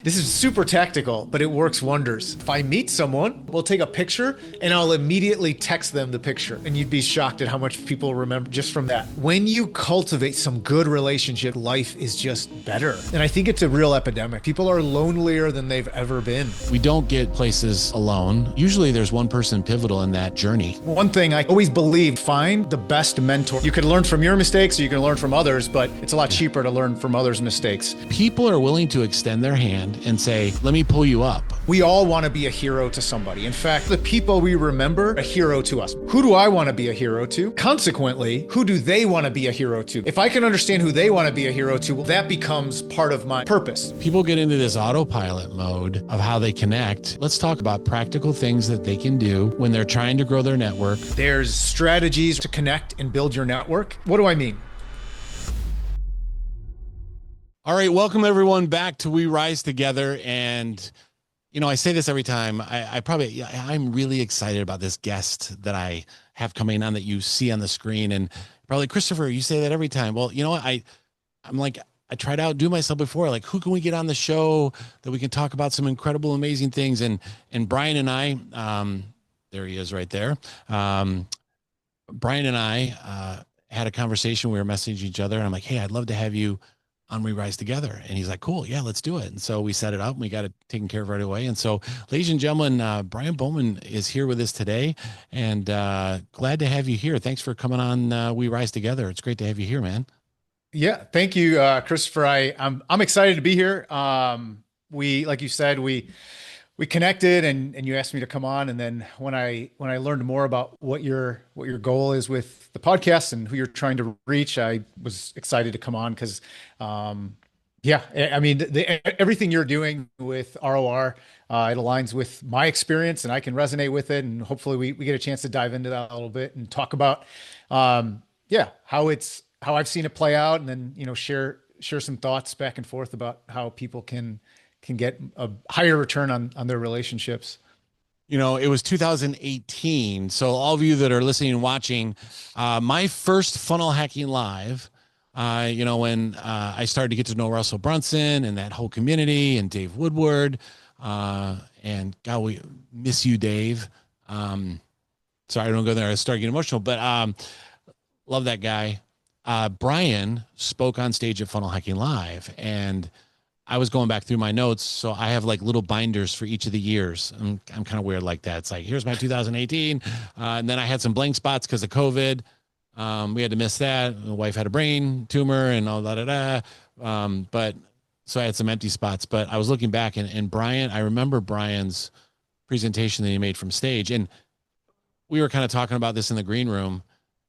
This is super tactical, but it works wonders. If I meet someone, we'll take a picture and I'll immediately text them the picture. And you'd be shocked at how much people remember just from that. When you cultivate some good relationship, life is just better. And I think it's a real epidemic. People are lonelier than they've ever been. We don't get places alone. Usually there's one person pivotal in that journey. One thing I always believed, find the best mentor. You can learn from your mistakes or you can learn from others, but it's a lot cheaper to learn from others' mistakes. People are willing to extend their hand and say, let me pull you up. We all want to be a hero to somebody. In fact, the people we remember, a hero to us. Who do I want to be a hero to? Consequently, who do they want to be a hero to? If I can understand who they want to be a hero to, that becomes part of my purpose. People get into this autopilot mode of how they connect. Let's talk about practical things that they can do when they're trying to grow their network. There's strategies to connect and build your network. What do I mean? All right, welcome everyone back to We Rise Together. And, you know, I say this every time. I'm really excited about this guest that I have coming on that you see on the screen. And probably, Christopher, you say that every time. Well, you know what? I'm like, I try to outdo myself before. Like, who can we get on the show that we can talk about some incredible, amazing things? And Bryan and I, there he is right there. Bryan and I had a conversation. We were messaging each other, and I'm like, hey, I'd love to have you on We Rise Together. And he's like, cool, yeah, let's do it. And so we set it up and we got it taken care of right away. And so, ladies and gentlemen, Bryan Bowman is here with us today, and glad to have you here. Thanks for coming on We Rise Together. It's great to have you here, man. Yeah, thank you, Christopher. I'm excited to be here. Like you said, we connected and you asked me to come on. And then when I learned more about what your goal is with the podcast and who you're trying to reach, I was excited to come on because, yeah, I mean, everything you're doing with ROR, it aligns with my experience and I can resonate with it. And hopefully we get a chance to dive into that a little bit and talk about, yeah, how I've seen it play out, and then, you know, share some thoughts back and forth about how people can get a higher return on their relationships. You know, it was 2018. So all of you that are listening and watching, my first funnel hacking live, you know, when I started to get to know Russell Brunson and that whole community and Dave Woodward, and God, we miss you, Dave. Sorry, I don't go there. I start getting emotional, but love that guy. Bryan spoke on stage at Funnel Hacking Live, and I was going back through my notes. So I have like little binders for each of the years. I'm kind of weird like that. It's like, here's my 2018. And then I had some blank spots because of COVID. We had to miss that. My wife had a brain tumor and all that. But so I had some empty spots, but I was looking back and Bryan, I remember Bryan's presentation that he made from stage. And we were kind of talking about this in the green room.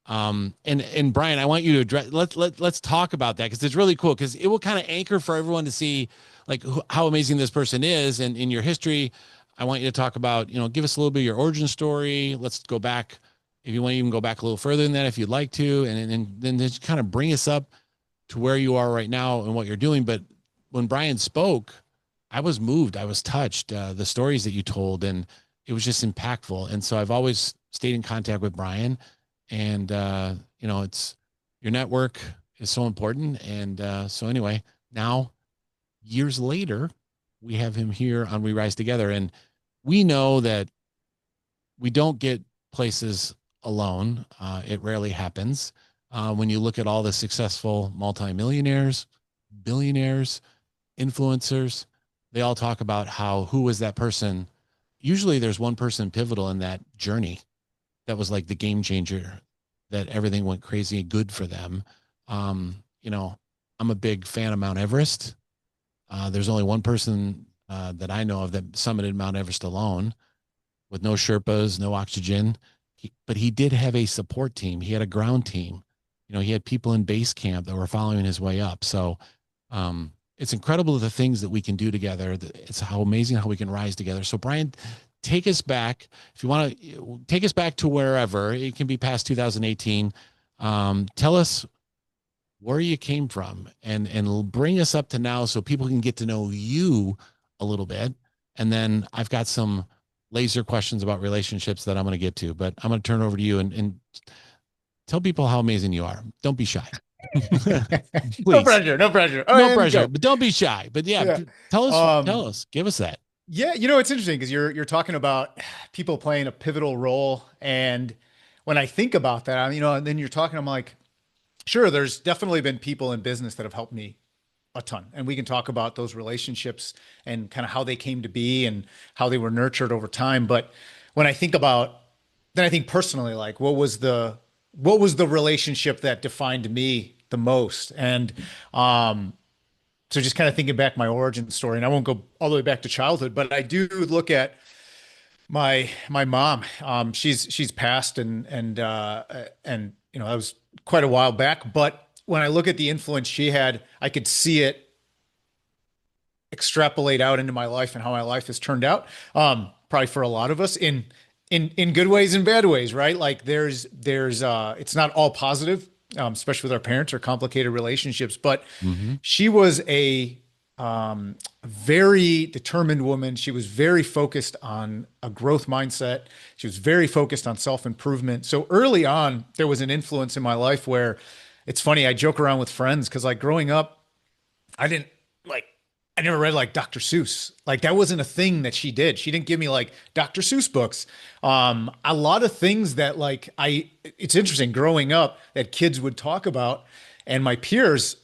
And Bryan, I want you to address, let's talk about that, because it's really cool, because it will kind of anchor for everyone to see like how amazing this person is. And in your history, I want you to talk about, you know, give us a little bit of your origin story. Let's go back, if you want to even go back a little further than that, if you'd like to, and then just kind of bring us up to where you are right now and what you're doing. But when Bryan spoke, I was moved. I was touched, the stories that you told, and it was just impactful. And so I've always stayed in contact with Bryan. And, you know, it's your network is so important. And so anyway, now years later, we have him here on We Rise Together. And we know that we don't get places alone. It rarely happens. When you look at all the successful multimillionaires, billionaires, influencers, they all talk about who was that person. Usually there's one person pivotal in that journey that was like the game changer, that everything went crazy and good for them. You know, I'm a big fan of Mount Everest. There's only one person that I know of that summited Mount Everest alone with no Sherpas, no oxygen. But he did have a support team. He had a ground team. You know, he had people in base camp that were following his way up. So it's incredible the things that we can do together. It's how amazing how we can rise together. So Bryan, take us back, if you want to take us back to wherever. It can be past 2018. Tell us where you came from and bring us up to now so people can get to know you a little bit. And then I've got some laser questions about relationships that I'm going to get to, but I'm going to turn it over to you and tell people how amazing you are. Don't be shy. No Please, pressure, no pressure. Oh, no and pressure, go. but don't be shy. But yeah, Yeah. tell us, give us that. Yeah, it's interesting because you're talking about people playing a pivotal role, and when I think about that, and then you're talking, I'm like, sure, there's definitely been people in business that have helped me a ton, and we can talk about those relationships and kind of how they came to be and how they were nurtured over time. But when I think about, then I think personally, like, what was the relationship that defined me the most? And so just kind of thinking back my origin story, and I won't go all the way back to childhood, but I do look at my mom. She's passed, and that was quite a while back. But when I look at the influence she had, I could see it extrapolate out into my life and how my life has turned out. Probably for a lot of us in good ways and bad ways, right? Like it's not all positive, especially with our parents or complicated relationships. But Hmm. she was a very determined woman. She was very focused on a growth mindset. She was very focused on self-improvement. So early on, there was an influence in my life where it's funny, I joke around with friends because like growing up, I didn't like I never read like Dr. Seuss. Like that wasn't a thing that she did. She didn't give me like Dr. Seuss books. A lot of things that like it's interesting growing up that kids would talk about and my peers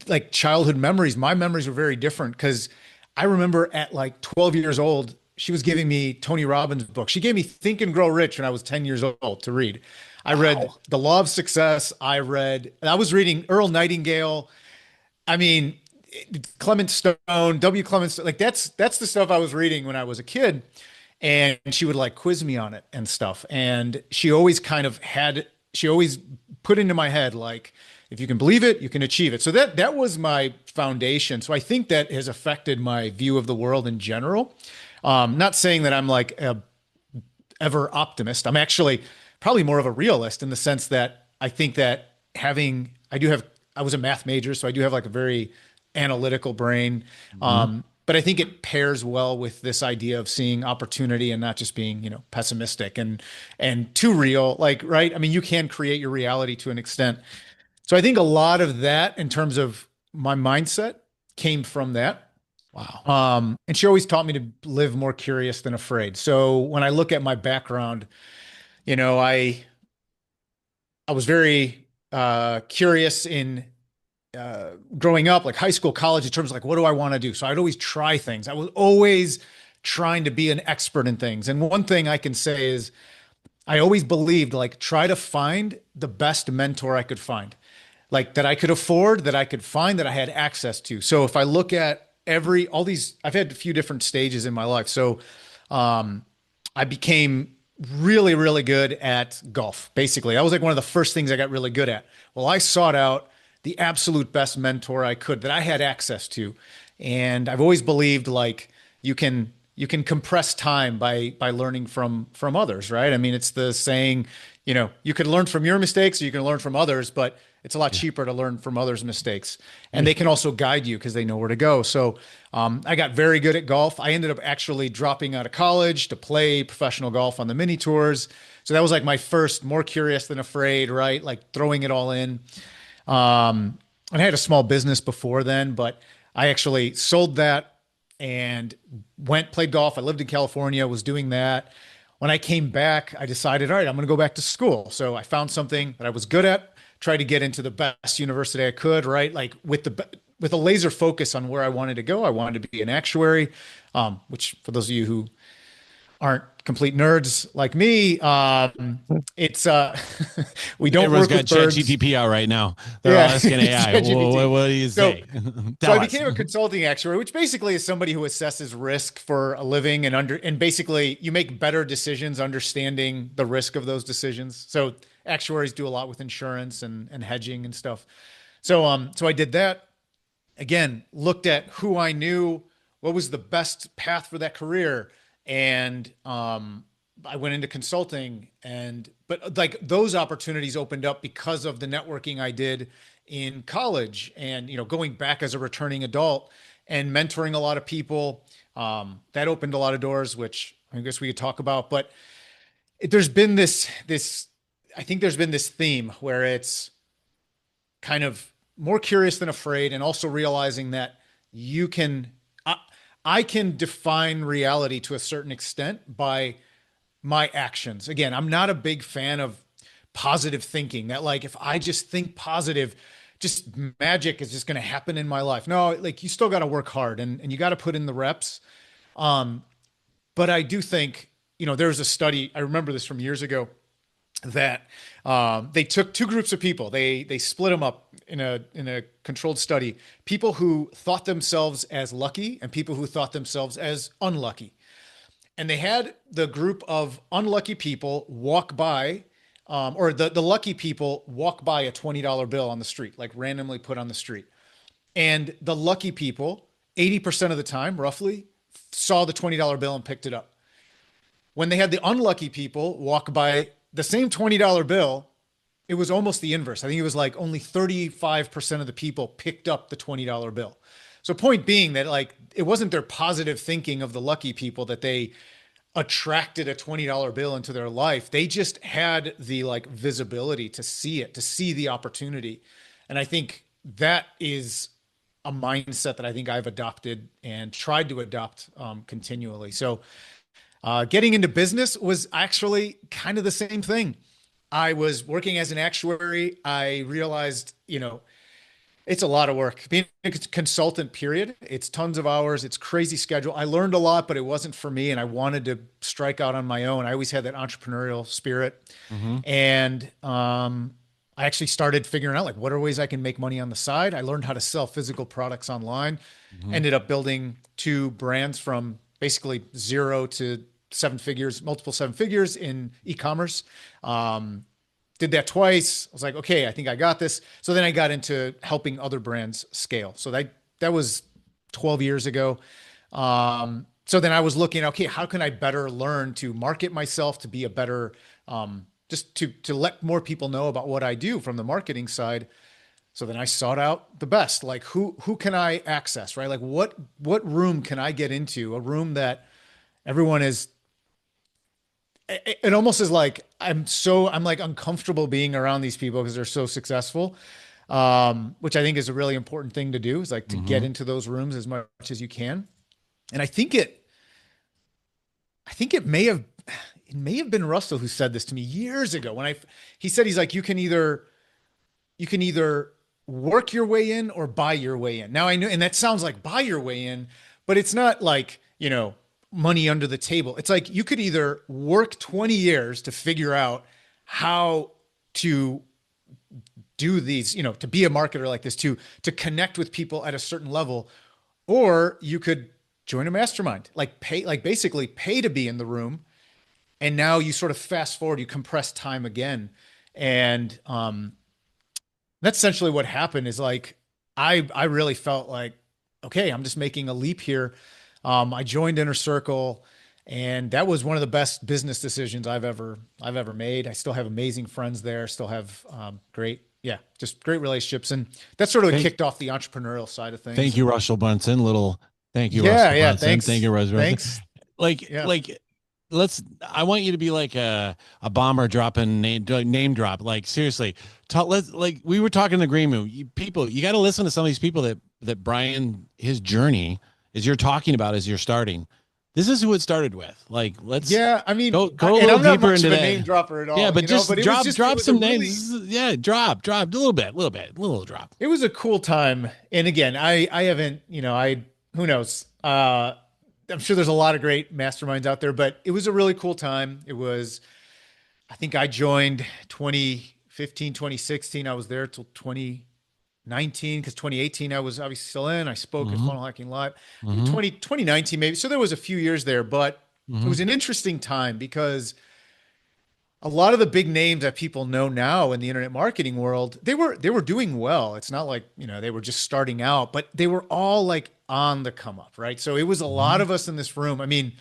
like childhood memories, my memories were very different because I remember at like 12 years old, she was giving me Tony Robbins' book. She gave me Think and Grow Rich when I was 10 years old to read. I read Wow. The Law of Success. I was reading Earl Nightingale. I mean, Clement Stone, W. Clement Stone, like that's the stuff I was reading when I was a kid. And she would like quiz me on it and stuff. And she always put into my head, like, if you can believe it, you can achieve it. So that was my foundation. So I think that has affected my view of the world in general. Not saying that I'm like a ever optimist. I'm actually probably more of a realist in the sense that I think that I was a math major, so I do have like a very analytical brain. Hmm. But I think it pairs well with this idea of seeing opportunity and not just being, pessimistic and too real. Like, right? I mean, you can create your reality to an extent. So I think a lot of that in terms of my mindset came from that. Wow. And she always taught me to live more curious than afraid. So when I look at my background, you know, I was very curious in growing up, like high school, college, in terms of like, what do I want to do? So I'd always try things. I was always trying to be an expert in things. And one thing I can say is I always believed like try to find the best mentor I could find, like that I could afford, that I could find, that I had access to. So if I look at all these, I've had a few different stages in my life. So um, I became really, really good at golf. Basically, that was like one of the first things I got really good at. Well, I sought out the absolute best mentor I could that I had access to, and I've always believed like you can compress time by learning from others, right? I mean, it's the saying, you could learn from your mistakes, or you can learn from others, but it's a lot Yeah. cheaper to learn from others' mistakes. And Yeah. they can also guide you because they know where to go. So I got very good at golf. I ended up actually dropping out of college to play professional golf on the mini tours. So that was like my first more curious than afraid, right? Like throwing it all in. And I had a small business before then, but I actually sold that and played golf. I lived in California, was doing that. When I came back, I decided, all right, I'm going to go back to school. So I found something that I was good at, tried to get into the best university I could, right? Like with a laser focus on where I wanted to go. I wanted to be an actuary, which for those of you who aren't complete nerds like me, it's we don't Everyone's work got with Chat birds. GTP out right now. They're all Yeah, asking AI, ChatGPT. what do you So, say? so I Tell us. became a consulting actuary, which basically is somebody who assesses risk for a living and basically you make better decisions understanding the risk of those decisions. So actuaries do a lot with insurance and hedging and stuff. So I did that again, looked at who I knew, what was the best path for that career, and I went into consulting. But like those opportunities opened up because of the networking I did in college, and going back as a returning adult and mentoring a lot of people. That opened a lot of doors, which I guess we could talk about. But there's been this I think there's been this theme where it's kind of more curious than afraid, and also realizing that you can, I, I can define reality to a certain extent by my actions. Again, I'm not a big fan of positive thinking that like if I just think positive, just magic is just going to happen in my life. No, like you still got to work hard and you got to put in the reps. Um, but I do think, there's a study, I remember this from years ago, that they took two groups of people. They split them up in a controlled study. People who thought themselves as lucky and people who thought themselves as unlucky. And they had the group of unlucky people walk by, or the lucky people walk by a $20 bill on the street, like randomly put on the street. And the lucky people, 80% of the time, roughly, saw the $20 bill and picked it up. When they had the unlucky people walk by the same $20 bill, it was almost the inverse. I think it was like only 35% of the people picked up the $20 bill. So point being that like it wasn't their positive thinking of the lucky people that they attracted a $20 bill into their life. They just had the like visibility to see it, to see the opportunity. And I think that is a mindset that I think I've adopted and tried to adopt continually. So getting into business was actually kind of the same thing. I was working as an actuary. I realized, it's a lot of work. Being a consultant, period. It's tons of hours. It's crazy schedule. I learned a lot, but it wasn't for me. And I wanted to strike out on my own. I always had that entrepreneurial spirit. Mm-hmm. And I actually started figuring out like what are ways I can make money on the side. I learned how to sell physical products online. Mm-hmm. Ended up building two brands from basically zero to seven figures, multiple seven figures in e-commerce. Did that twice. I was like, okay, I think I got this. So then I got into helping other brands scale. So that was 12 years ago. So then I was looking, okay, how can I better learn to market myself, to be a better, just to let more people know about what I do from the marketing side. So then I sought out the best, like who can I access, right? Like what room can I get into? A room that everyone is, it almost is like I'm like uncomfortable being around these people because they're so successful, which I think is a really important thing to do, is like to get Mm-hmm. into those rooms as much as you can. And I think it may have been Russell who said this to me years ago when he said, he's like, you can either work your way in or buy your way in. Now I know, and that sounds like buy your way in, but it's not like, money under the table. It's like you could either work 20 years to figure out how to do these, to be a marketer like this, to connect with people at a certain level, or you could join a mastermind, like basically pay to be in the room. And now you sort of fast forward, you compress time again. And that's essentially what happened is like, I really felt like, okay, I'm just making a leap here. I joined Inner Circle, and that was one of the best business decisions I've ever made. I still have amazing friends there, still have just great relationships. And that sort of Thank, kicked off the entrepreneurial side of things. thank you, And Russell Brunson. Thank you, yeah, Russell yeah, Brunson. Thank thanks. you, Russell Brunson. Thanks. Like, Yeah. like, I want you to be like a bomber dropping name drop. Like seriously, like we were talking in the green room. You got to listen to some of these people that Bryan, his journey is you're talking about as you're starting. This is who it started with. Like, let's Yeah, I mean, go a and little I'm not deeper much into of a that. name dropper at Yeah, all, but just but it drop was a some really, names. Yeah, drop a little drop. it was a cool time. And again, I haven't, who knows? I'm sure there's a lot of great masterminds out there, but it was a really cool time. I think I joined 2015, 2016. I was there till 2019 because 2018 I was obviously still in. I spoke at Mm-hmm. Funnel Hacking Live. I think Mm-hmm. 2019 maybe. So there was a few years there, but it Mm-hmm. was an interesting time because a lot of the big names that people know now in the internet marketing world, they were doing well. It's not like, they were just starting out, but they were all like on the come up, right? So it was a lot Mm-hmm. of us in this room. I mean,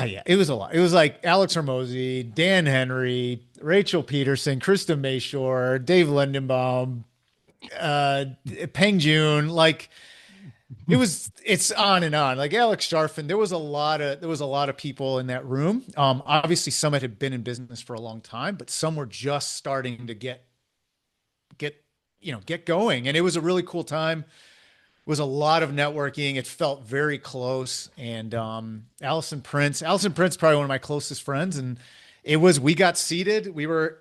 yeah, it was a lot. It was like Alex Hermosi, Dan Henry, Rachel Peterson, Krista Mayshore, Dave Lindenbaum, Peng Joon, like it's on and on. Like Alex Sharfin, there was a lot of people in that room. Obviously some had been in business for a long time, but some were just starting to get get going. And it was a really cool time. It was a lot of networking. It felt very close. And Allison Prince, probably one of my closest friends. And we got seated.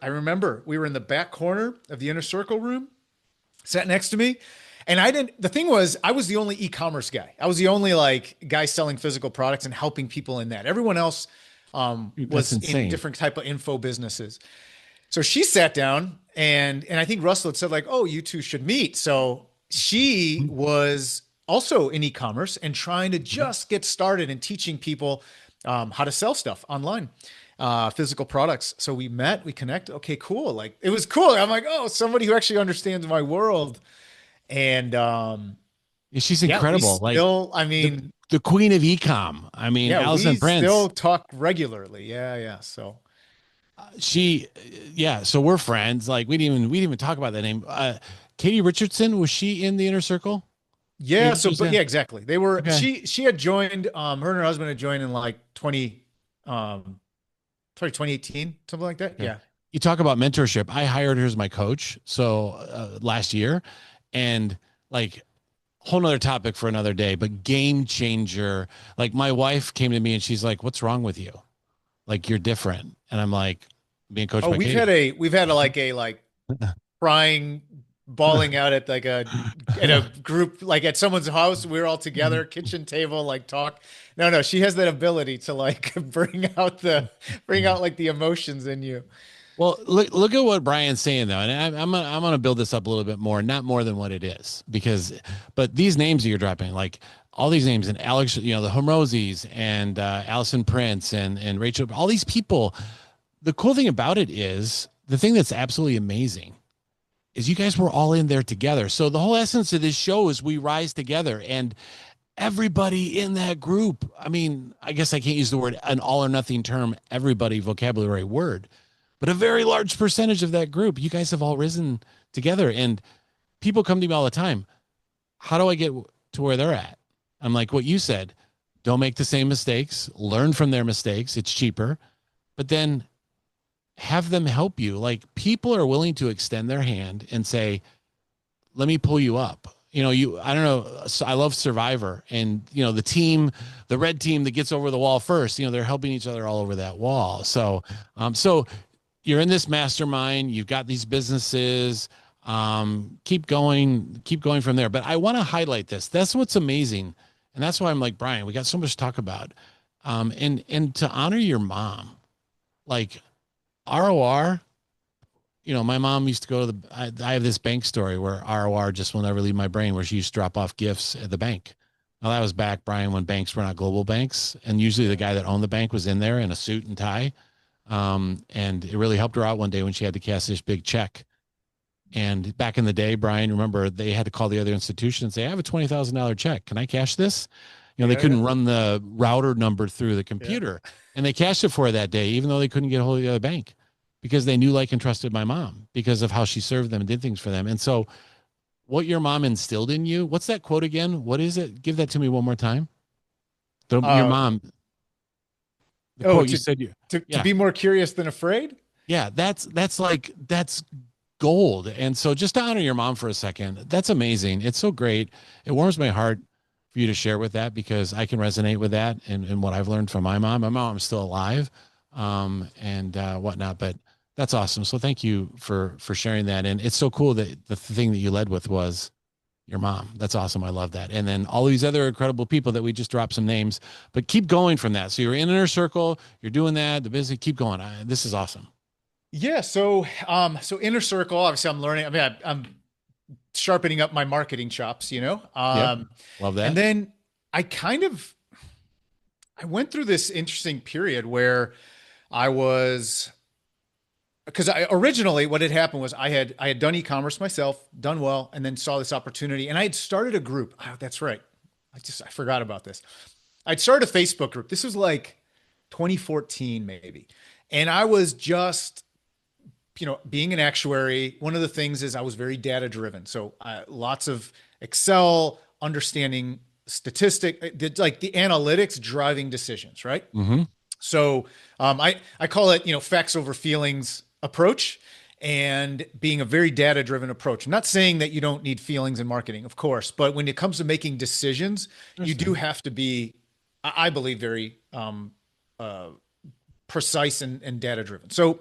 I remember we were in the back corner of the inner circle room, sat next to me. And the thing was, I was the only e-commerce guy. I was the only like guy selling physical products and helping people in that. Everyone else Dude, that's was in insane. different type of info businesses. So she sat down and I think Russell had said like, "Oh, you two should meet." So she was also in e-commerce and trying to Mhm. just get started and teaching people how to sell stuff online, physical products. So we met, we connected. Okay, cool. Like it was cool. I'm like, oh, somebody who actually understands my world. And Yeah, she's yeah, we incredible. Like still, I the mean, the queen of ecom. I mean, yeah, Allison we still Prince. talk regularly. Yeah, yeah. So She, yeah. So we're friends. Like we didn't even talk about that name. Katie Richardson, was she in the inner circle? yeah, Katie so but yeah, Richardson. exactly. They were Okay. she had joined, her and her husband had joined in like 2018, something like that. Okay. Yeah. You talk about mentorship. I hired her as my coach. So last year, and like whole nother topic for another day, but game changer. Like my wife came to me and she's like, "What's wrong with you? Like you're different." And I'm like, being coached Oh, by Katie. we've had like crying, bawling out at like at a group, like at someone's house. We're all together, kitchen table, like talk. No, she has that ability to like bring out like the emotions in you. Well, look at what Brian's saying though, and I'm gonna build this up a little bit more, not more than what it is, because, but these names that you're dropping, like all these names, and Alex, the Hormozis and Allison Prince and Rachel, all these people. The cool thing about it is the thing that's absolutely amazing is you guys were all in there together. So the whole essence of this show is we rise together, and everybody in that group. I mean, I guess I can't use the word an all or nothing term, everybody vocabulary word, but a very large percentage of that group, you guys have all risen together. And people come to me all the time. How do I get to where they're at? I'm like, what you said, don't make the same mistakes, learn from their mistakes. It's cheaper, but then have them help you. Like people are willing to extend their hand and say, let me pull you up. I don't know. I love Survivor, and the team, the red team that gets over the wall first, they're helping each other all over that wall. So you're in this mastermind, you've got these businesses, keep going from there. But I want to highlight this. That's what's amazing. And that's why I'm like, Brian, we got so much to talk about. And to honor your mom, like ROR, my mom used to go to I have this bank story where ROR just will never leave my brain, where she used to drop off gifts at the bank. Now that was back, Brian, when banks were not global banks. And usually the guy that owned the bank was in there in a suit and tie. And it really helped her out one day when she had to cash this big check. And back in the day, Brian, remember they had to call the other institution and say, I have a $20,000 check. Can I cash this? They Yeah, yeah, couldn't run the router number through the yeah. computer. And they cashed it for her that day, even though they couldn't get a hold of the other bank, because they knew, like, and trusted my mom because of how she served them and did things for them. And so what your mom instilled in you, what's that quote again? What is it? Give that to me one more time. Your Uh, mom, the oh, quote you said, to yeah, be more curious than afraid. yeah, that's gold. And so just to honor your mom for a second, that's amazing. It's so great. It warms my heart for you to share with that, because I can resonate with that and what I've learned from my mom. My mom's still alive, and whatnot, but that's awesome. So thank you for sharing that. And it's so cool that the thing that you led with was your mom. That's awesome. I love that. And then all these other incredible people that we just dropped some names, but keep going from that. So you're in inner circle, you're doing that, the business, keep going. This is awesome. Yeah. So inner circle, obviously I'm learning. I mean, I'm sharpening up my marketing chops, Yep. Love and that. then I kind of, I went through this interesting period where I was, because I originally what had happened was I had done e-commerce myself, done well, and then saw this opportunity, and I had started a group. Oh, that's right. I forgot about this. I'd started a Facebook group. This was like 2014 maybe. And I was just, being an actuary, one of the things is I was very data driven. So lots of Excel, understanding like the analytics driving decisions, right? Mm-hmm. So I call it, facts over feelings approach. and being a very data-driven approach. I'm not saying that you don't need feelings in marketing, of course, but when it comes to making decisions, you do Understand. have to be, I believe, very uh, precise and data-driven. So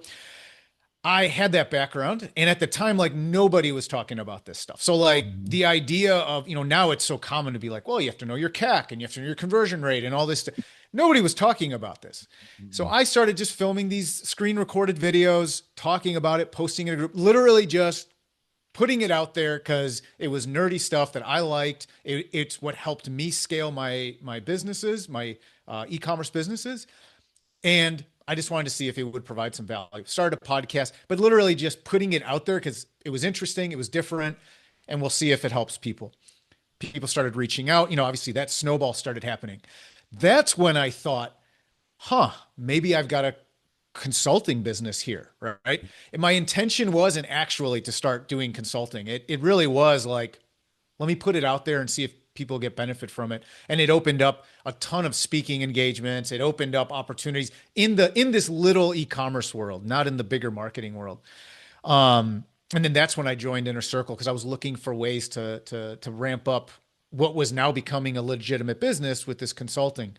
I had that background, and at the time, like nobody was talking about this stuff. So like Mhm. the idea of, now it's so common to be like, well, you have to know your CAC and you have to know your conversion rate and all this stuff. Nobody was talking about this. So Mhm. I started just filming these screen recorded videos, talking about it, posting in a group, literally just putting it out there because it was nerdy stuff that I liked. It's what helped me scale my businesses, my e-commerce businesses. And I just wanted to see if it would provide some value. Started a podcast, but literally just putting it out there because it was interesting, it was different, and we'll see if it helps people. People started reaching out. Obviously that snowball started happening. That's when I thought, maybe I've got a consulting business here, right? And my intention wasn't actually to start doing consulting. It really was like, let me put it out there and see if people get benefit from it. And it opened up a ton of speaking engagements. It opened up opportunities in this little e-commerce world, not in the bigger marketing world. And then that's when I joined Inner Circle because I was looking for ways to ramp up what was now becoming a legitimate business with this consulting.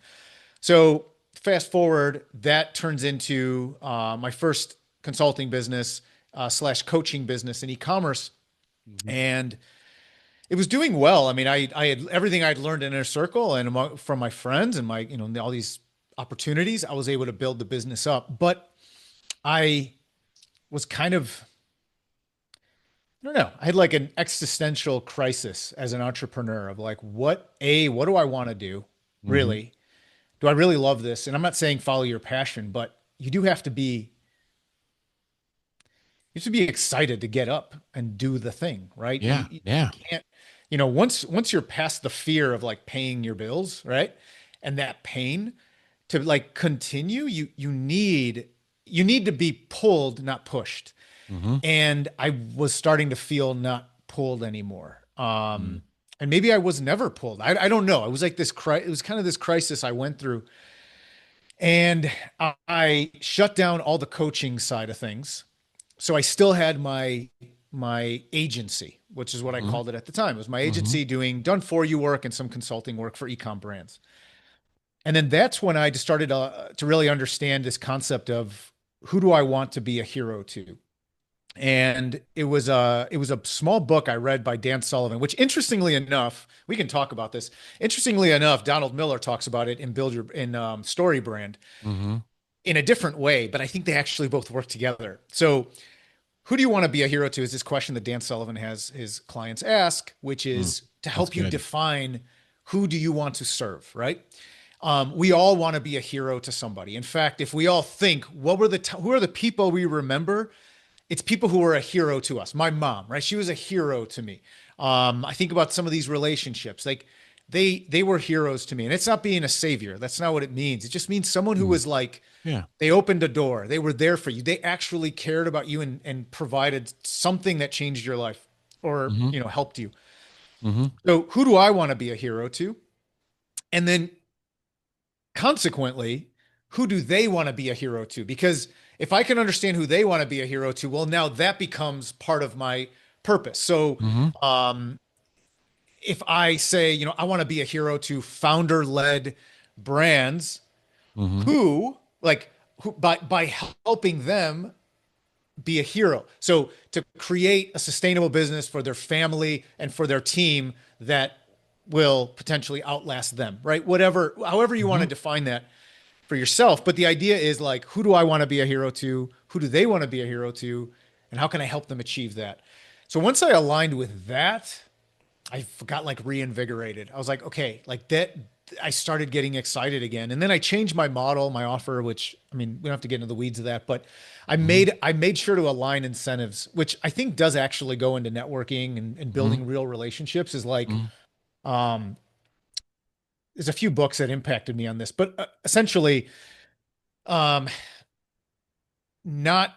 So fast forward, that turns into my first consulting business slash coaching business in e-commerce, Mhm. and it was doing well. I mean, I had everything I'd learned in Inner Circle and from my friends and my all these opportunities. I was able to build the business up, but I was kind of, I don't know. I had like an existential crisis as an entrepreneur of like, what do I want to do? Mhm. Really? Do I really love this? And I'm not saying follow your passion, but you do have to be, you have to be excited to get up and do the thing, right? Yeah. You Yeah. can't, once you're past the fear of like paying your bills, right? And that pain to like continue, you need to be pulled, not pushed. Mhm. And I was starting to feel not pulled anymore. Mhm. And maybe I was never pulled. I don't know. It was like it was kind of this crisis I went through. And I shut down all the coaching side of things. So I still had my agency, which is what I Mhm. called it at the time. It was my Mhm. agency doing done for you work and some consulting work for ecom brands. And then that's when I just started to really understand this concept of who do I want to be a hero to? And it was a small book I read by Dan Sullivan, which interestingly enough, we can talk about this. Interestingly enough, Donald Miller talks about it in Build Your in Story Brand Mhm. in a different way, but I think they actually both work together. So who do you want to be a hero to is this question that Dan Sullivan has his clients ask, which Mm. is to That's help you good. define who do you want to serve, right? We all want to be a hero to somebody. In fact, if we all think, who are the people we remember? It's people who were a hero to us. My mom, right? She was a hero to me. I think about some of these relationships, like they were heroes to me, and it's not being a savior. That's not what it means. It just means someone who Mm. was like Yeah. they opened a door. They were there for you. They actually cared about you and provided something that changed your life or, Mhm. helped you. Mhm. So who do I want to be a hero to? And then consequently, who do they want to be a hero to? Because if I can understand who they want to be a hero to, well, now that becomes part of my purpose. So, Mhm. um, if I say, I want to be a hero to founder led brands Mhm. who like who by helping them be a hero. So to create a sustainable business for their family and for their team that will potentially outlast them, right? Whatever, however you want to Mhm. define that for yourself. But the idea is like, who do I want to be a hero to? Who do they want to be a hero to? And how can I help them achieve that? So once I aligned with that, I got like reinvigorated. I was like, okay, like that. I started getting excited again, and then I changed my model, my offer. Which I mean, we don't have to get into the weeds of that, but I Mhm. made I made sure to align incentives, which I think does actually go into networking and Mhm. building real relationships. Is like, Mhm. um, there's a few books that impacted me on this, but essentially, um, not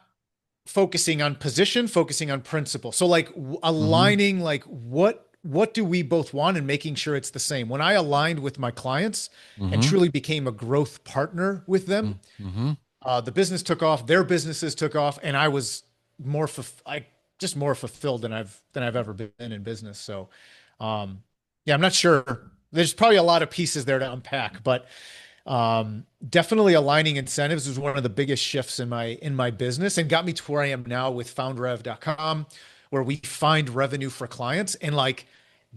focusing on position, focusing on principle. So like Mhm. aligning like what do we both want and making sure it's the same. When I aligned with my clients and Mhm. truly became a growth partner with them, Mhm. Mhm. the business took off, their businesses took off, and I was just more fulfilled than I've ever been in business. So, yeah, I'm not sure. There's probably a lot of pieces there to unpack, but definitely aligning incentives was one of the biggest shifts in my business and got me to where I am now with foundrev.com, where we find revenue for clients. And like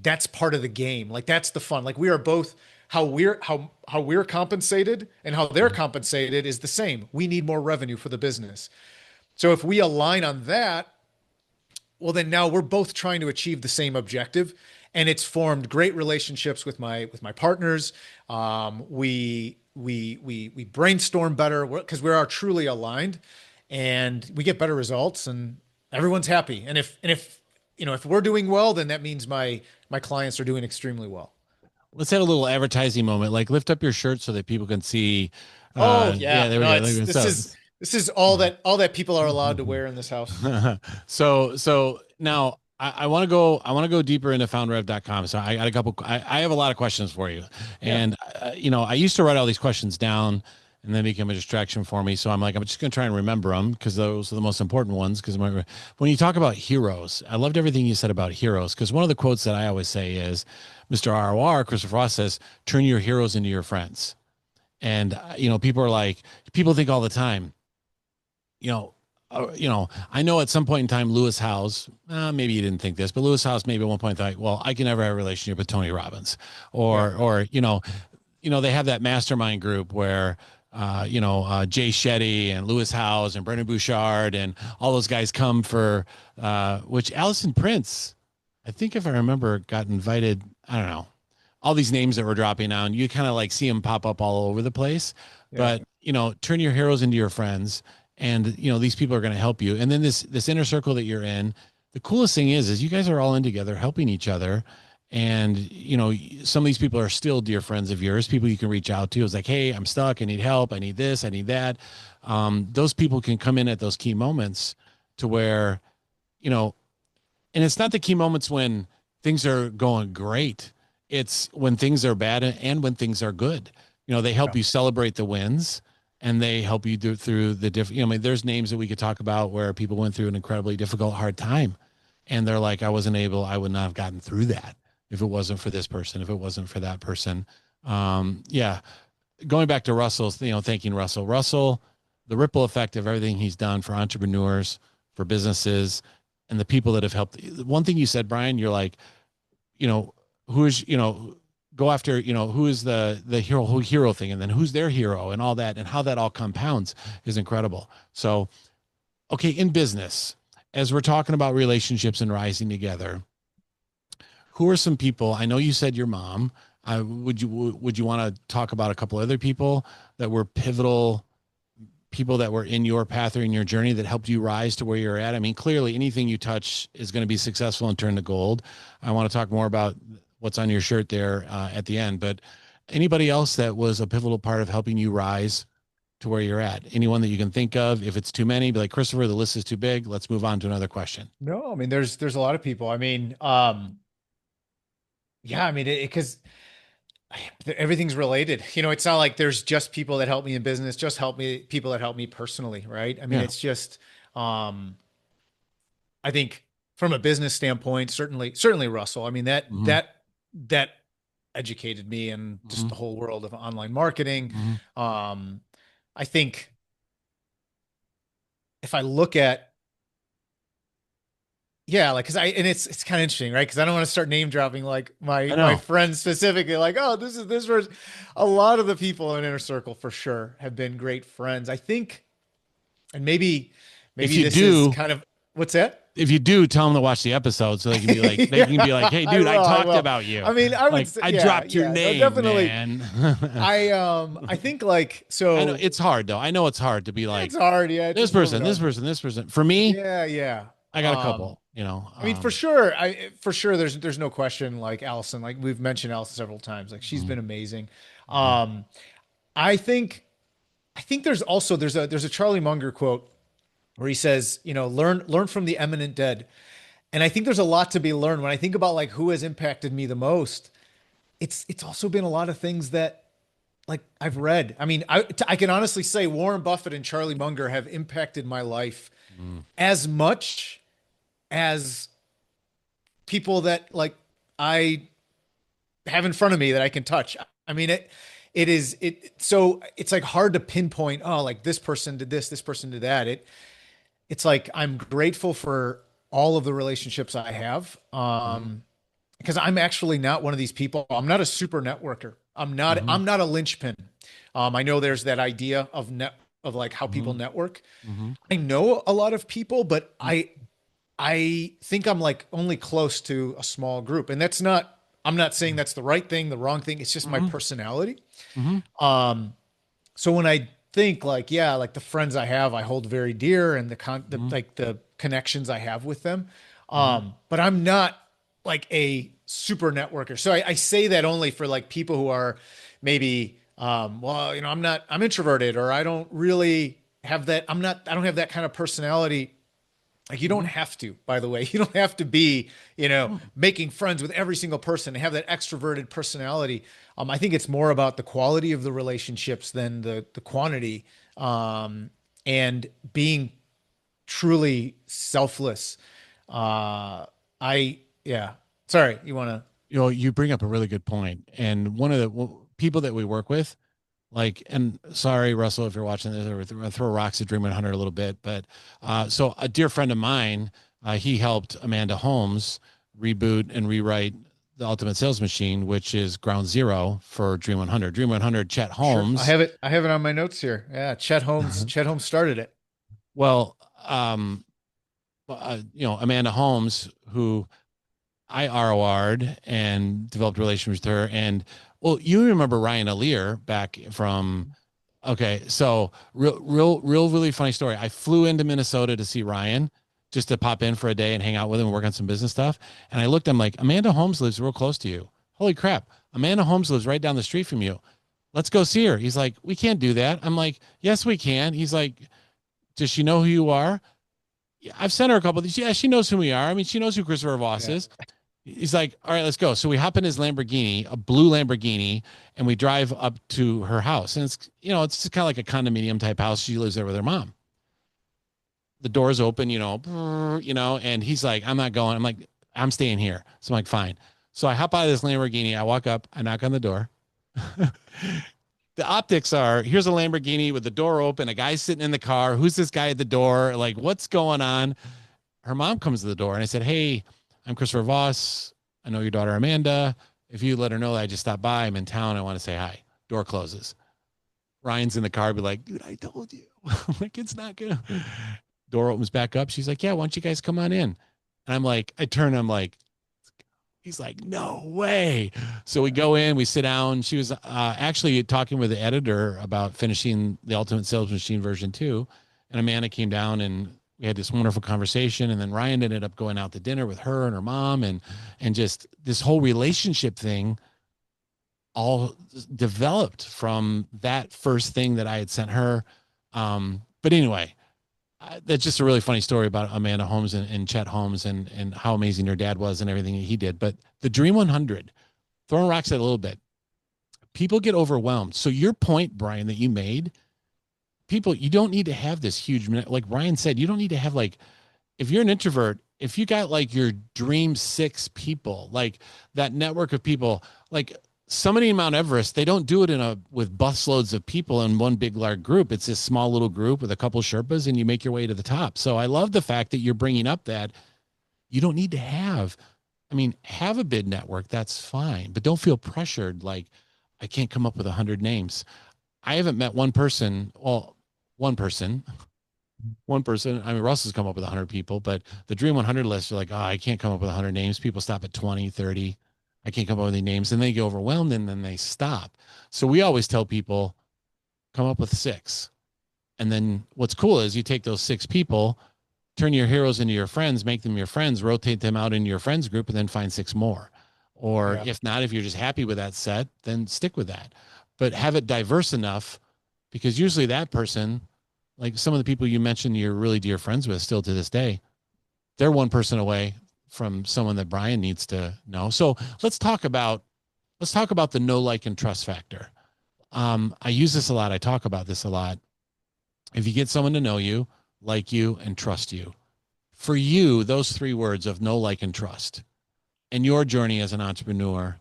that's part of the game. Like that's the fun. Like we are both how we're compensated and how they're compensated is the same. We need more revenue for the business. So if we align on that, well, then now we're both trying to achieve the same objective, and it's formed great relationships with my partners. We brainstorm better because we are truly aligned, and we get better results, and everyone's happy. And if if we're doing well, then that means my clients are doing extremely well. Let's have a little advertising moment. Like lift up your shirt so that people can see. Oh Yeah, yeah, there we no, go. it's this is all that people are allowed to wear in this house. So now I want to go deeper into foundrev.com. So I got a couple, I have a lot of questions for you. Yeah. And, I used to write all these questions down and then became a distraction for me. So I'm like, I'm just going to try and remember them because those are the most important ones. Because when you talk about heroes, I loved everything you said about heroes. Because one of the quotes that I always say is Mr. ROR, Christopher Ross says, turn your heroes into your friends. And, people are like, people think all the time, I know at some point in time, Lewis Howes, maybe you didn't think this, but Lewis Howes maybe at one point thought, well, I can never have a relationship with Tony Robbins, Yeah. or they have that mastermind group where, Jay Shetty and Lewis Howes and Brendan Bouchard and all those guys come for, which Allison Prince, I think if I remember, got invited. I don't know, all these names that we're dropping down, you kind of like see them pop up all over the place. Yeah. But turn your heroes into your friends, and these people are going to help you. And then this inner circle that you're in, the coolest thing is you guys are all in together, helping each other. And some of these people are still dear friends of yours, people you can reach out to. It's like, hey, I'm stuck, I need help, I need this, I need that. Those people can come in at those key moments to where, and it's not the key moments when things are going great. It's when things are bad and when things are good. They help Yeah. you celebrate the wins, and they help you through the different, I mean, there's names that we could talk about where people went through an incredibly difficult, hard time. And they're like, I would not have gotten through that if it wasn't for this person, if it wasn't for that person. Yeah. Going back to Russell's, thanking Russell, the ripple effect of everything he's done for entrepreneurs, for businesses, and the people that have helped. One thing you said, Bryan, you're like, who is, go after, who is the hero thing, and then who's their hero and all that, and how that all compounds is incredible. So, okay, in business, as we're talking about relationships and rising together, who are some people? I know you said your mom. Would you want to talk about a couple other people that were pivotal, people that were in your path or in your journey that helped you rise to where you're at? I mean, clearly anything you touch is going to be successful and turn to gold. I want to talk more about what's on your shirt there at the end, but anybody else that was a pivotal part of helping you rise to where you're at? Anyone that you can think of? If it's too many, be like, Christopher, the list is too big. Let's move on to another question. No, I mean, there's a lot of people. I mean, yeah, I mean, because everything's related. It's not like there's just people that help me in business, just people that help me personally, right? I mean, Yeah. it's just, I think from a business standpoint, certainly Russell. I mean, Mm-hmm. that educated me in just Mm-hmm. the whole world of online marketing. Mm-hmm. Um, I think if I look at yeah, like, and it's kind of interesting, right? Because I don't want to start name dropping like I my know. friends specifically, like, oh, this is this person. A lot of the people in Inner Circle for sure have been great friends. I think, and If maybe you this is do, kind of what's that? if you do, tell them to watch the episode so they can be like, Yeah, hey, I dude, I will. I talked will. about you. I mean, I would Like say, I yeah, dropped your yeah, no, name, definitely. man. I think like I know so. it's hard though. I know it's hard to be like It's hard, yeah. It's this just moving person, this on. person, this person. For me, Yeah, yeah. I got a couple, I mean, for sure, for sure, there's no question. Like Allison, like we've mentioned Allison several times. Like she's mhm, been amazing. mhm. Um, I think there's a Charlie Munger quote where he says, learn from the eminent dead. And I think there's a lot to be learned when I think about like who has impacted me the most. It's also been a lot of things that like I've read. I mean, I can honestly say Warren Buffett and Charlie Munger have impacted my life Mm, as much as people that like I have in front of me that I can touch. I mean, so it's like hard to pinpoint, oh, like this person did this person did that. It's like I'm grateful for all of the relationships I have. mhm, Because I'm actually not one of these people. I'm not a super networker. mhm, I'm not a linchpin. I know there's that idea of like how people mhm, network. mhm, I know a lot of people, but mhm, I think I'm like only close to a small group. And I'm not saying that's the right thing, the wrong thing. It's just my mhm, personality. mhm, Um, so when I think like, yeah, like the friends I have, I hold very dear and mhm, like the connections I have with them. mhm, But I'm not like a super networker. So I say that only for like people who are maybe, well, I'm introverted or I don't really have that. I don't have that kind of personality. Like you don't mhm, have to, by the way, you don't have to be, mhm. making friends with every single person and have that extroverted personality. I think it's more about the quality of the relationships than the quantity. And being truly selfless. Uh, yeah. Sorry, you want to? You bring up a really good point. And one of the people that we work with, like, and sorry, Russell, if you're watching this, or throw rocks at Dream 100 a little bit, but so a dear friend of mine, he helped Amanda Holmes reboot and rewrite the Ultimate Sales Machine, which is ground zero for Dream 100. Dream 100, Chet Sure. Holmes. I have it on my notes here. Yeah. Chet Holmes started it. Well, Amanda Holmes, who I ROR'd and developed relationships with her. And well, you remember Ryan Alear back from, okay. So really funny story. I flew into Minnesota to see Ryan just to pop in for a day and hang out with him and work on some business stuff. And I looked, I'm like, Amanda Holmes lives real close to you. Holy crap. Amanda Holmes lives right down the street from you. Let's go see her. He's like, we can't do that. I'm like, yes, we can. He's like, does she know who you are? Yeah, I've sent her a couple of these. Yeah, she knows who we are. I mean, she knows who Christopher Voss Yeah. is. He's like, all right, let's go. So we hop in his Lamborghini, a blue Lamborghini, and we drive up to her house. And it's just kind of like a condominium type house. She lives there with her mom. The doors open, and he's like, I'm not going. I'm like, I'm staying here. So I'm like, fine. So I hop out of this Lamborghini. I walk up, I knock on the door. The optics are, here's a Lamborghini with the door open, a guy sitting in the car. Who's this guy at the door? Like, what's going on? Her mom comes to the door and I said, hey, I'm Christopher Voss. I know your daughter Amanda. If you let her know that I just stopped by, I'm in town. I want to say hi. Door closes. Ryan's in the car, be like, dude, I told you. I'm like, it's not gonna. Door opens back up. She's like, yeah, why don't you guys come on in? And I'm like, I turn, I'm like, he's like, no way. So we go in, we sit down. She was actually talking with the editor about finishing the Ultimate Sales Machine version 2. And Amanda came down and we had this wonderful conversation. And then Ryan ended up going out to dinner with her and her mom, and just this whole relationship thing all developed from that first thing that I had sent her. But anyway, that's just a really funny story about Amanda Holmes and Chet Holmes and how amazing her dad was and everything that he did. But the Dream 100, throwing rocks at it a little bit, people get overwhelmed. So your point, Bryan, that you made, people, you don't need to have this huge, like Ryan said, you don't need to have like, if you're an introvert, if you got like your dream 6 people, like that network of people, like somebody in Mount Everest, they don't do it with busloads of people in one big large group. It's this small little group with a couple Sherpas and you make your way to the top. So I love the fact that you're bringing up that you don't need to have a big network. That's fine, but don't feel pressured. Like I can't come up with 100 names. I haven't met one person. Well, one person, one person. I mean, Russ has come up with 100 people, but the Dream 100 list, you're like, oh, I can't come up with 100 names. People stop at 20, 30. I can't come up with any names. And they get overwhelmed and then they stop. So we always tell people, come up with 6. And then what's cool is you take those 6 people, turn your heroes into your friends, make them your friends, rotate them out into your friends group, and then find 6 more. Or Yeah. if not, if you're just happy with that set, then stick with that. But have it diverse enough because usually that person, like some of the people you mentioned you're really dear friends with still to this day, they're one person away from someone that Bryan needs to know. So let's talk about the know, like, and trust factor. I use this a lot. I talk about this a lot. If you get someone to know you, like you, and trust you, for you, those three words of know, like, and trust, and your journey as an entrepreneur,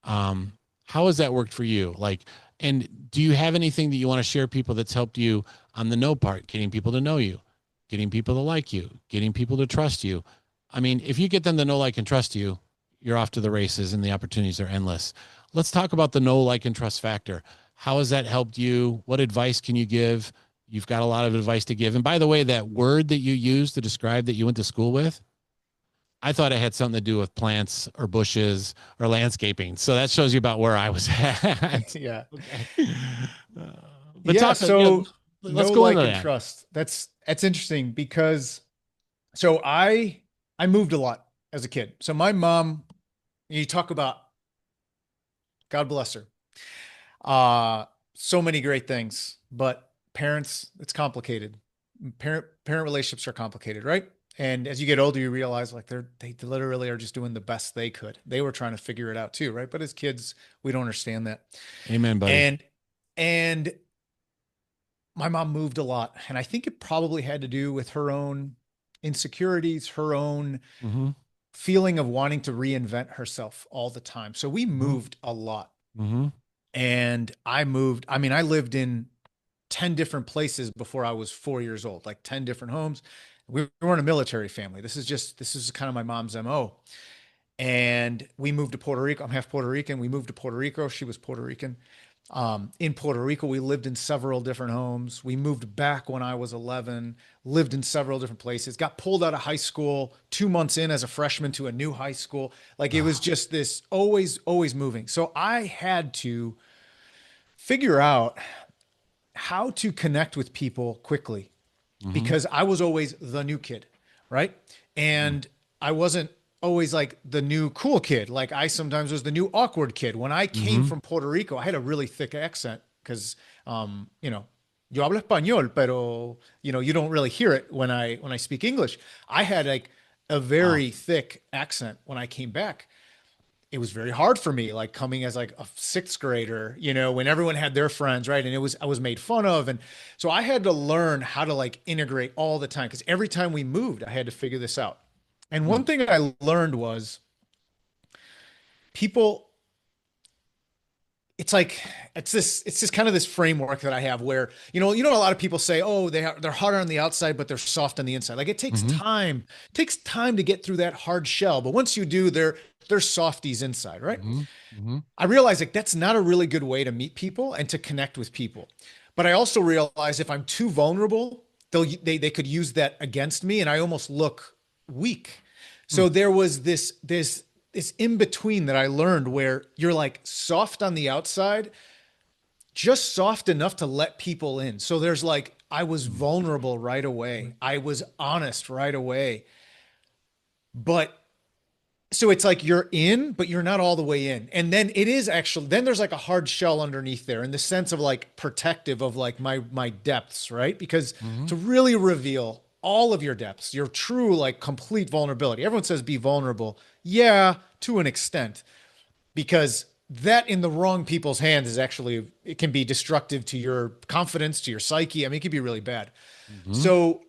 um, how has that worked for you? Like, and do you have anything that you want to share people that's helped you on the know part, getting people to know you, getting people to like you, getting people to trust you? I mean, if you get them to know, like, and trust you, you're off to the races and the opportunities are endless. Let's talk about the know, like, and trust factor. How has that helped you? What advice can you give? You've got a lot of advice to give. And by the way, that word that you used to describe that you went to school with, I thought it had something to do with plants or bushes or landscaping. So that shows you about where I was at. Yeah. Okay. Uh, but Yeah. talk, you know, So let's know, go into like, and that. trust. That's interesting because so I moved a lot as a kid. So my mom, you talk about God bless her. Uh, so many great things, but parents, it's complicated. Parent relationships are complicated, right? And as you get older, you realize like they literally are just doing the best they could. They were trying to figure it out too, right? But as kids, we don't understand that. Amen, buddy. And and my mom moved a lot, and I think it probably had to do with her own insecurities, her own Mm-hmm. feeling of wanting to reinvent herself all the time. So we Mm-hmm. moved a lot. Mm-hmm. And I mean, I lived in 10 different places before I was 4 years old, like 10 different homes. We weren't a military family. This is kind of my mom's MO. And we moved to Puerto Rico. I'm half Puerto Rican. We moved to Puerto Rico. She was Puerto Rican. In Puerto Rico, we lived in several different homes. We moved back when I was 11, lived in several different places, got pulled out of high school 2 months in as a freshman to a new high school. Like it was just this always moving. So I had to figure out how to connect with people quickly Mm-hmm. because I was always the new kid, right? And I wasn't always like the new cool kid. Like I sometimes was the new awkward kid. When I came Mm-hmm. from Puerto Rico, I had a really thick accent because, you know, yo hablo español, pero you don't really hear it when I speak English. I had like a Wow. very thick accent when I came back. It was very hard for me, like coming as like a sixth grader, when everyone had their friends, right? And I was made fun of. And so I had to learn how to like integrate all the time because every time we moved, I had to figure this out. And Hmm. one thing I learned was people, it's like it's just kind of this framework that I have where a lot of people say, oh, they're hard on the outside but they're soft on the inside. Like Mm-hmm. it takes time to get through that hard shell, but once you do, they're softies inside, right? Mm-hmm. Mm-hmm. I realize like that's not a really good way to meet people and to connect with people. But I also realize if I'm too vulnerable, they could use that against me and I almost look weak. Hmm. So there was this in between that I learned where you're like soft on the outside, just soft enough to let people in. So there's like I was vulnerable right away. I was honest right away. But so it's like you're in, but you're not all the way in. And then it is actually, then there's like a hard shell underneath there in the sense of like protective of like my depths, right? Because Mm-hmm. to really reveal all of your depths, your true like complete vulnerability. Everyone says be vulnerable. Yeah, to an extent, because that in the wrong people's hands is actually, it can be destructive to your confidence, to your psyche. I mean, it can be really bad. Mm-hmm. So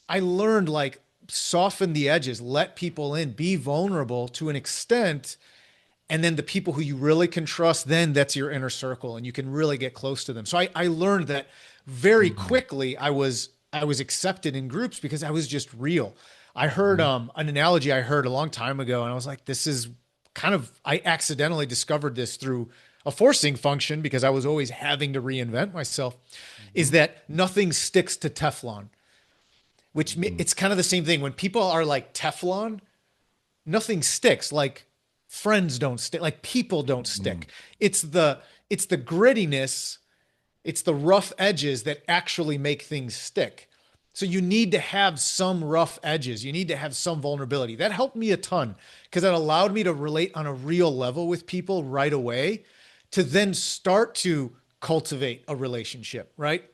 I learned like soften the edges, let people in, be vulnerable to an extent. And then the people who you really can trust, then that's your inner circle and you can really get close to them. So I learned that very Mm-hmm. quickly. I was accepted in groups because I was just real. I heard an analogy I heard a long time ago and I was like, this is kind of, I accidentally discovered this through a forcing function because I was always having to reinvent myself, is Mm-hmm. that nothing sticks to Teflon, which Mm-hmm. it's kind of the same thing. When people are like Teflon, nothing sticks. Like friends don't stick, like people don't Mm-hmm. stick. It's the grittiness, it's the rough edges that actually make things stick. So you need to have some rough edges. You need to have some vulnerability. That helped me a ton because that allowed me to relate on a real level with people right away to then start to cultivate a relationship, right?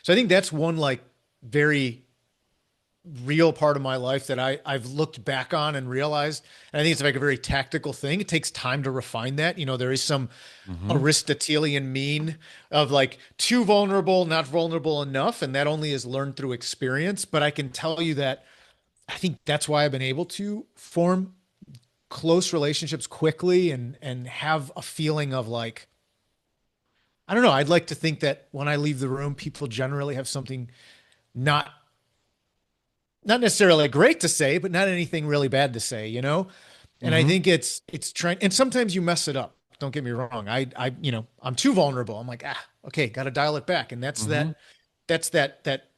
So I think that's one like very real part of my life that I've looked back on and realized. And I think it's like a very tactical thing. It takes time to refine that. There is some Hmm. Aristotelian mean of like too vulnerable, not vulnerable enough. And that only is learned through experience. But I can tell you that I think that's why I've been able to form close relationships quickly and have a feeling of like, I don't know. I'd like to think that when I leave the room, people generally have something not not necessarily great to say, but not anything really bad to say. And I Hmm. think it's trying, and sometimes you mess it up. Don't get me wrong. I'm too vulnerable. I'm like, okay, got to dial it back. And Hmm. that's that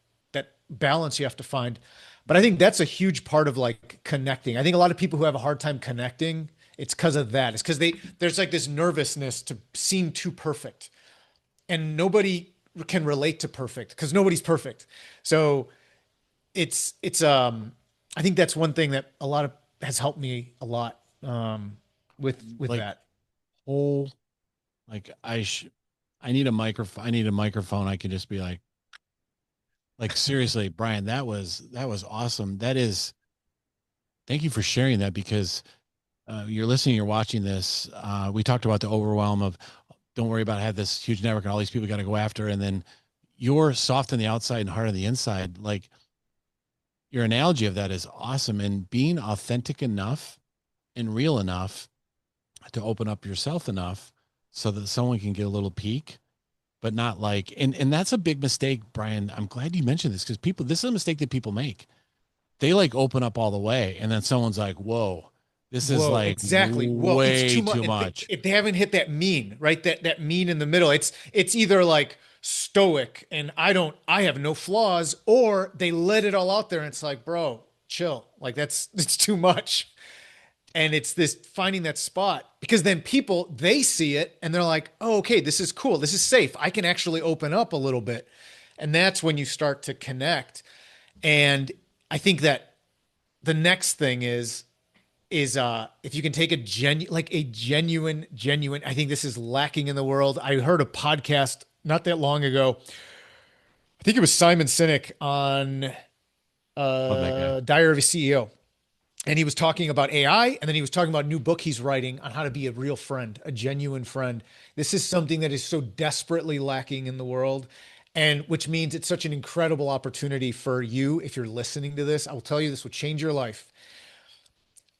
balance you have to find. But I think that's a huge part of like connecting. I think a lot of people who have a hard time connecting, it's because of that. It's because there's like this nervousness to seem too perfect. And nobody can relate to perfect because nobody's perfect. So it's I think that's one thing that a lot of has helped me a lot with Like that. whole, like I need a microphone. I need a microphone. I can just be like seriously, Brian, that was awesome. That is, thank you for sharing that because you're listening, you're watching this. We talked about the overwhelm of don't worry about it, have this huge network and all these people got to go after, and then you're soft on the outside and hard on the inside. Like your analogy of that is awesome, and being authentic enough and real enough to open up yourself enough so that someone can get a little peek, but not like, and that's a big mistake, Brian. I'm glad you mentioned this because people, this is a mistake that people make. They like open up all the way, and then someone's like, whoa, this is Whoa, like exactly. Whoa, it's way too much. too much. If they haven't hit that mean, right? That mean in the middle. It's either like stoic and I have no flaws, or they let it all out there and it's like, bro, chill. Like it's too much. And it's this finding that spot because then people they see it and they're like, oh, okay, this is cool. This is safe. I can actually open up a little bit. And that's when you start to connect. And I think that the next thing is if you can take a genuine, I think this is lacking in the world. I heard a podcast not that long ago. I think it was Simon Sinek on Love that guy. Diary of a CEO. And he was talking about AI, and then he was talking about a new book he's writing on how to be a real friend, a genuine friend. This is something that is so desperately lacking in the world, and which means it's such an incredible opportunity for you if you're listening to this. I will tell you this will change your life.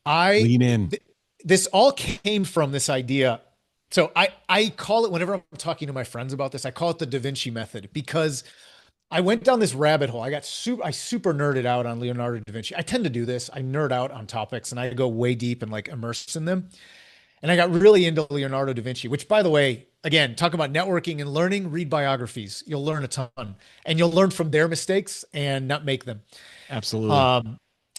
I Lean in. this all came from this idea. So I call it whenever I'm talking to my friends about this, I call it the Da Vinci method because I went down this rabbit hole. I super nerded out on Leonardo da Vinci. I tend to do this. I nerd out on topics and I go way deep and like immerse in them. And I got really into Leonardo da Vinci, which by the way, again, talk about networking and learning, read biographies. You'll learn a ton and you'll learn from their mistakes and not make them. Absolutely. Um,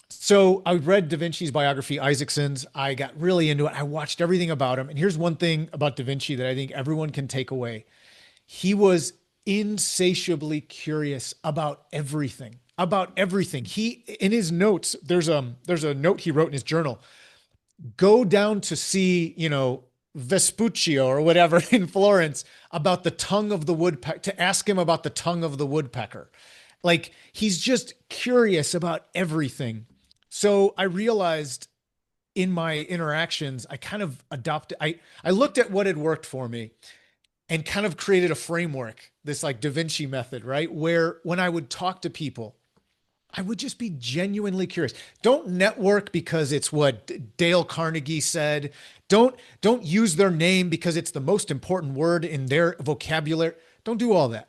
so I read Da Vinci's biography, Isaacson's. I got really into it. I watched everything about him. And here's one thing about Da Vinci that I think everyone can take away. He was insatiably curious about everything, about everything. He in his notes, there's a note he wrote in his journal. Go down to see, Vespuccio or whatever in Florence about the tongue of the woodpecker, to ask him about the tongue of the woodpecker. Like he's just curious about everything. So I realized in my interactions, I kind of adopted, I looked at what had worked for me and kind of created a framework, this like Da Vinci method, right? Where when I would talk to people, I would just be genuinely curious. Don't network because it's what Dale Carnegie said. Don't use their name because it's the most important word in their vocabulary. Don't do all that.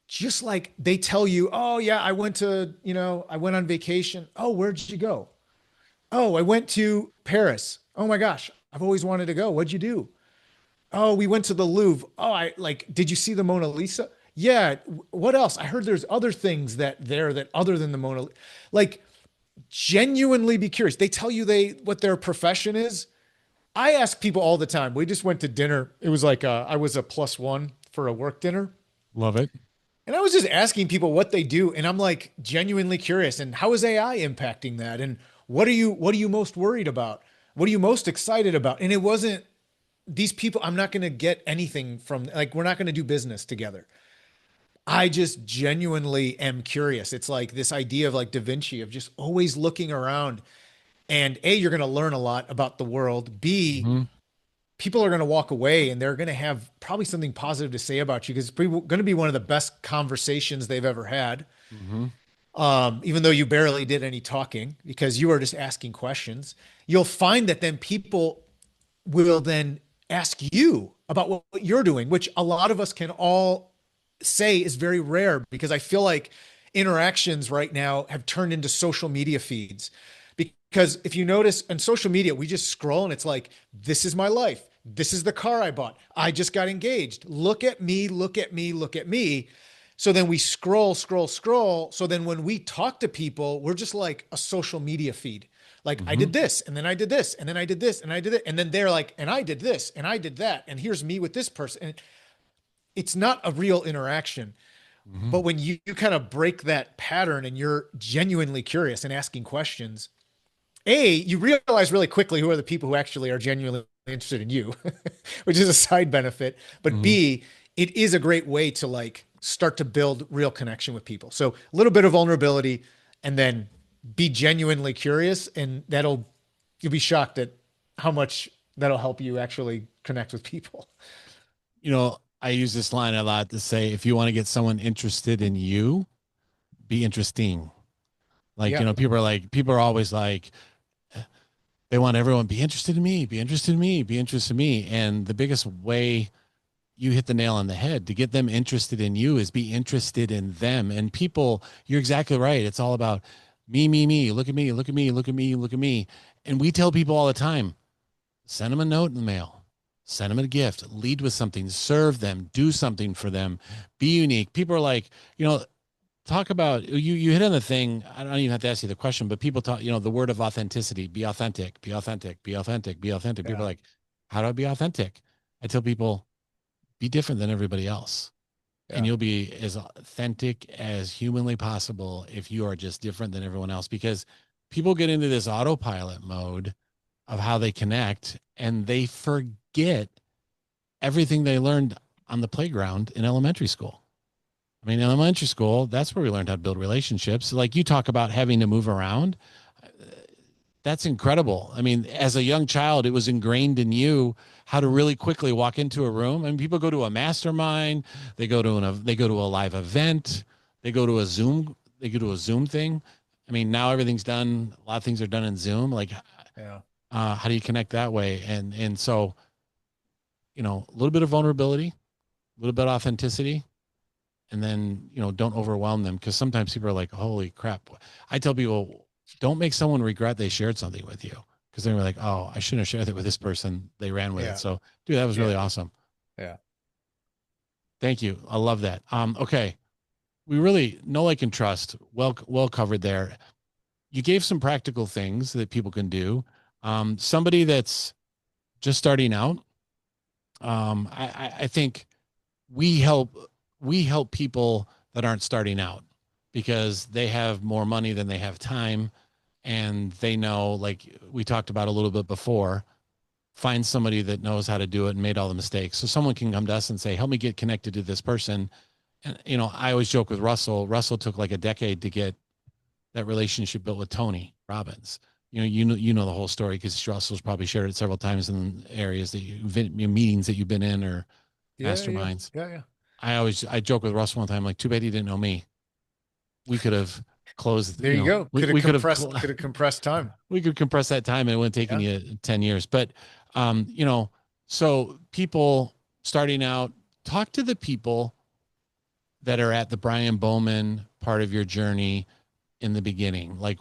Just like they tell you, oh yeah, I went on vacation. Oh, where'd you go? Oh, I went to Paris. Oh my gosh, I've always wanted to go. What'd you do? Oh, we went to the Louvre. Oh, did you see the Mona Lisa? Yeah. What else? I heard there's other things that other than the Mona Lisa. Like, genuinely be curious. They tell you what their profession is. I ask people all the time. We just went to dinner. It was like I was a plus one for a work dinner. Love it. And I was just asking people what they do. And I'm like genuinely curious. And how is AI impacting that? And what are you most worried about? What are you most excited about? And it wasn't these people, I'm not going to get anything from, like, we're not going to do business together. I just genuinely am curious. It's like this idea of like Da Vinci of just always looking around, and A, you're going to learn a lot about the world. B, Hmm. people are going to walk away and they're going to have probably something positive to say about you because it's going to be one of the best conversations they've ever had. Hmm. Even though you barely did any talking because you were just asking questions, you'll find that then people will then ask you about what you're doing, which a lot of us can all say is very rare because I feel like interactions right now have turned into social media feeds. Because if you notice on social media, we just scroll and it's like, this is my life. This is the car I bought. I just got engaged. Look at me, look at me, look at me. So then we scroll, scroll, scroll. So then when we talk to people, we're just like a social media feed. Like I Hmm. did this, and then I did this, and then I did this, and I did it. And then they're like, and I did this, and I did that. And here's me with this person. And it's not a real interaction. Hmm. But when you kind of break that pattern and you're genuinely curious and asking questions, A, you realize really quickly who are the people who actually are genuinely interested in you, which is a side benefit. But Hmm. B, it is a great way to like start to build real connection with people. So a little bit of vulnerability and then be genuinely curious. And you'll be shocked at how much that'll help you actually connect with people. You know, I use this line a lot to say, if you want to get someone interested in you, be interesting. Like, Yeah. people are always like, they want everyone be interested in me, be interested in me, be interested in me. And the biggest way you hit the nail on the head to get them interested in you is be interested in them. And people, you're exactly right. It's all about me, me, me. Look at me, look at me, look at me, look at me. And we tell people all the time, send them a note in the mail, send them a gift, lead with something, serve them, do something for them, be unique. People are like, talk about you hit on the thing. I don't even have to ask you the question, but people talk, the word of authenticity, be authentic, be authentic, be authentic, be authentic. People Yeah. are like, how do I be authentic? I tell people, be different than everybody else. And Yeah. you'll be as authentic as humanly possible if you are just different than everyone else, because people get into this autopilot mode of how they connect and they forget everything they learned on the playground in elementary school. I mean, in elementary school, that's where we learned how to build relationships. Like you talk about having to move around. That's incredible. I mean, as a young child, it was ingrained in you how to really quickly walk into a room. And people go to a mastermind, they go to a live event, they go to a Zoom thing. I mean, now everything's done. A lot of things are done in Zoom. Like, Yeah. how do you connect that way? And so, a little bit of vulnerability, a little bit of authenticity, and then don't overwhelm them, because sometimes people are like, holy crap. I tell people, don't make someone regret they shared something with you, because they're like, oh, I shouldn't have shared it with this person, they ran with it. Yeah. So dude, that was Yeah. really awesome. Yeah. Thank you, I love that. Okay, we really know, like, and trust, well covered there. You gave some practical things that people can do. Somebody that's just starting out, I think we help we help people that aren't starting out, because they have more money than they have time, and they know, like we talked about a little bit before, find somebody that knows how to do it and made all the mistakes, so someone can come to us and say, help me get connected to this person. And I always joke with Russell took like a decade to get that relationship built with Tony Robbins. You know the whole story, because Russell's probably shared it several times in areas that meetings that you've been in, or Yeah. Yeah. masterminds. Yeah. Yeah. I joke with Russ one time, like, too bad he didn't know me. We could have closed, There you go. we could have, Could have compressed time. we could compress that time and it wouldn't taken Yeah. you 10 years. But, um, you know, so people starting out, talk to the people that are at the Bryan Bowman part of your journey in the beginning. Like,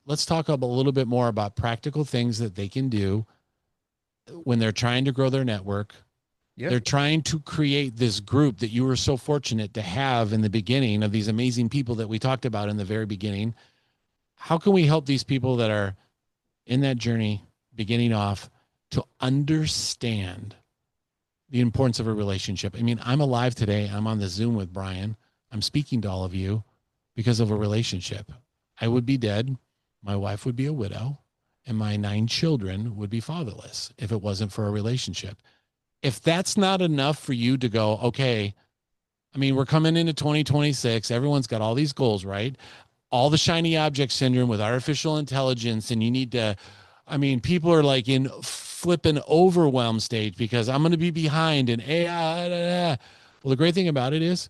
let's talk about a little bit more about practical things that they can do when they're trying to grow their network. Yeah. They're trying to create this group that you were so fortunate to have in the beginning, of these amazing people that we talked about in the very beginning. How can we help these people that are in that journey, beginning off, to understand the importance of a relationship? I mean, I'm alive today. I'm on the Zoom with Bryan. I'm speaking to all of you because of a relationship. I would be dead. My wife would be a widow, and my 9 children would be fatherless if it wasn't for a relationship. If that's not enough for you to go, okay, I mean, we're coming into 2026. Everyone's got all these goals, right? All the shiny object syndrome with artificial intelligence. And you need to, I mean, people are like in flipping overwhelm stage because I'm going to be behind in AI. Well, the great thing about it is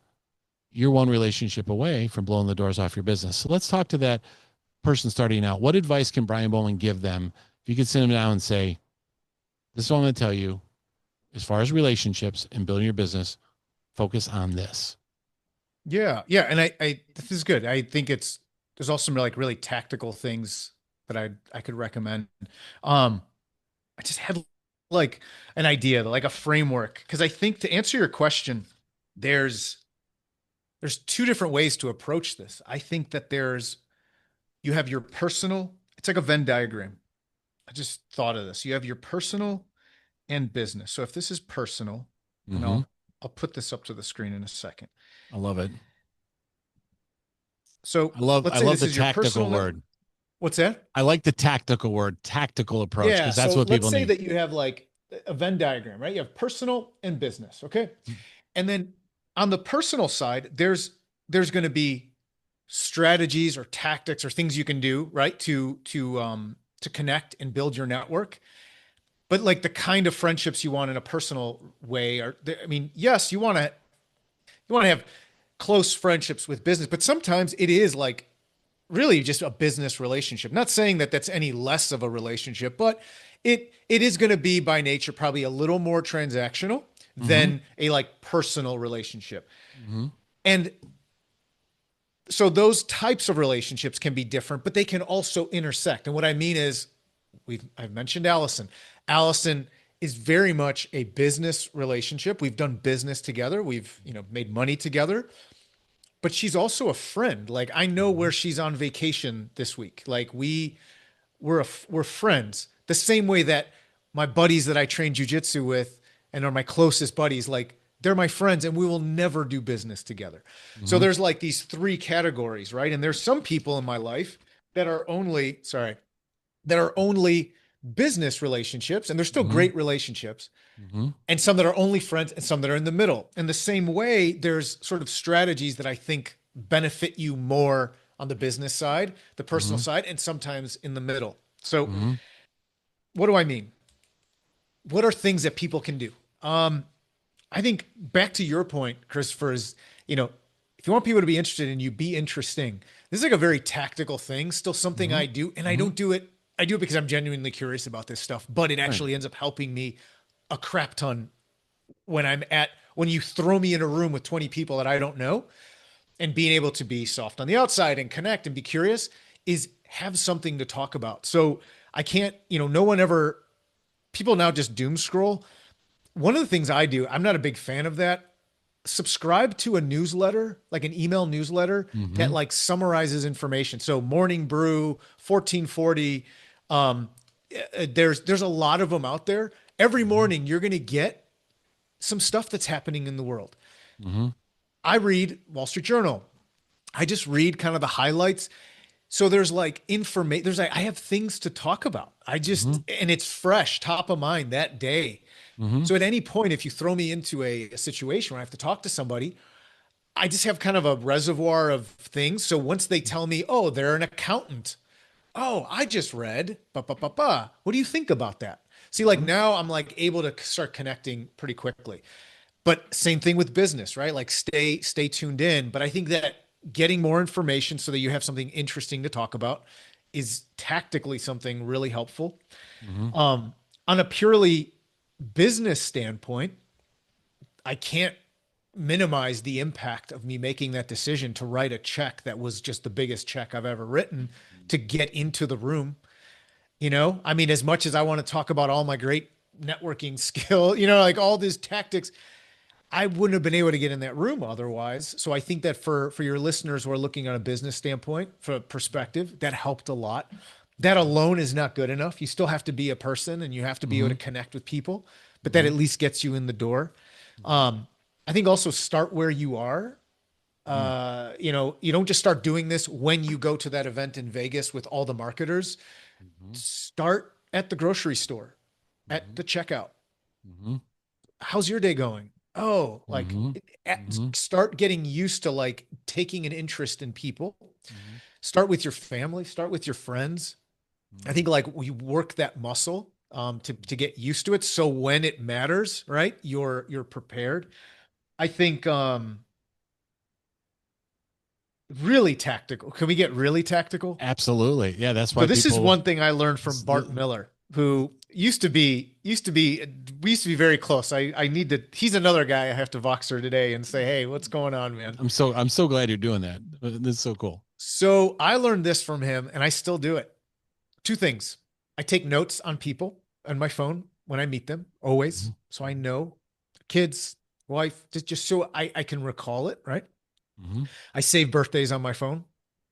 you're one relationship away from blowing the doors off your business. So let's talk to that person starting out. What advice can Bryan Bowman give them? If you could sit them down and say, this is what I'm going to tell you as far as relationships and building your business, focus on this. Yeah. Yeah. And this is good. I think there's also some like really tactical things that I could recommend. Um, I just had like an idea, like a framework, because I think to answer your question, there's two different ways to approach this. I think that you have your personal, it's like a Venn diagram. I just thought of this. You have your personal and business. So if this is personal, and Mm-hmm. I'll put this up to the screen in a second. I love it. So I let's say love this the is your tactical personal. word. What's that? I like the tactical word, tactical approach, Yeah. because that's So what let's people say need. that you have like a Venn diagram, right? You have personal and business. Okay. And then on the personal side, there's going to be strategies or tactics or things you can do, right? To connect and build your network. But like the kind of friendships you want in a personal way I mean, yes, you want to have close friendships with business, but sometimes it is like really just a business relationship. Not saying that that's any less of a relationship, but it is going to be by nature probably a little more transactional Mm-hmm. than a like personal relationship. Mm-hmm. And so those types of relationships can be different, but they can also intersect. And what I mean is I've mentioned Allison. Allison is very much a business relationship. We've done business together. We've, made money together, but she's also a friend. Like I know where she's on vacation this week. Like we're friends. The same way that my buddies that I train jujitsu with and are my closest buddies, like they're my friends and we will never do business together. So Mm-hmm. there's like these three categories, right? And there's some people in my life that are only, sorry, that are only business relationships and they're still Mm-hmm. great relationships, Mm-hmm. and some that are only friends and some that are in the middle. In the same way, there's sort of strategies that I think benefit you more on the business side, the personal Mm-hmm. side, and sometimes in the middle. So Mm-hmm. what do I mean? What are things that people can do? I think back to your point, Christopher, is, if you want people to be interested in you, be interesting. This is like a very tactical thing, still something Mm-hmm. I do. And I Mm-hmm. don't do it. I do it because I'm genuinely curious about this stuff, but it Right. actually ends up helping me a crap ton when you throw me in a room with 20 people that I don't know, and being able to be soft on the outside and connect and be curious is have something to talk about. So I can't, no one ever, people now just doom scroll. One of the things I do, I'm not a big fan of that. Subscribe to a newsletter, like an email newsletter that Mm-hmm. like summarizes information. So Morning Brew, 1440, um, there's a lot of them out there. Every Mm-hmm. morning you're going to get some stuff that's happening in the world. Mm-hmm. I read Wall Street Journal. I just read kind of the highlights. So there's like information, I have things to talk about. And it's fresh, top of mind that day. Mm-hmm. So at any point, if you throw me into a situation where I have to talk to somebody, I just have kind of a reservoir of things. So once they tell me, oh, they're an accountant. Oh, I just read, What do you think about that? See, like Mm-hmm. now I'm like able to start connecting pretty quickly. But same thing with business, right? Like stay tuned in. But I think that getting more information so that you have something interesting to talk about is tactically something really helpful. Mm-hmm. On a purely business standpoint, I can't minimize the impact of me making that decision to write a check that was just the biggest check I've ever written to get into the room. I mean, as much as I want to talk about all my great networking skill, like all these tactics, I wouldn't have been able to get in that room otherwise. So I think that for your listeners who are looking on a business standpoint, for perspective, that helped a lot. That alone is not good enough. You still have to be a person and you have to be able Mm-hmm. to connect with people, but that Mm-hmm. at least gets you in the door. I think also start where you are. You don't just start doing this when you go to that event in Vegas with all the marketers. Mm-hmm. Start at the grocery store, at Mm-hmm. the checkout. Mm-hmm. How's your day going? oh, like Hmm. Hmm. start getting used to like taking an interest in people. Hmm. Start with your family, start with your friends. I think like we work that muscle to get used to it. So when it matters, right, you're prepared. I think really tactical. Can we get really tactical? Absolutely. Yeah, that's So why this is people one thing I learned from Bart Miller, who we used to be very close. I need to, he's another guy I have to Voxer today and say, hey, what's going on, man? I'm so glad you're doing that. That's so cool. So I learned this from him and I still do it. Two things. I take notes on people on my phone when I meet them, always. Hmm. So I know kids, wife, just so I can recall it, right? Hmm. I save birthdays on my phone.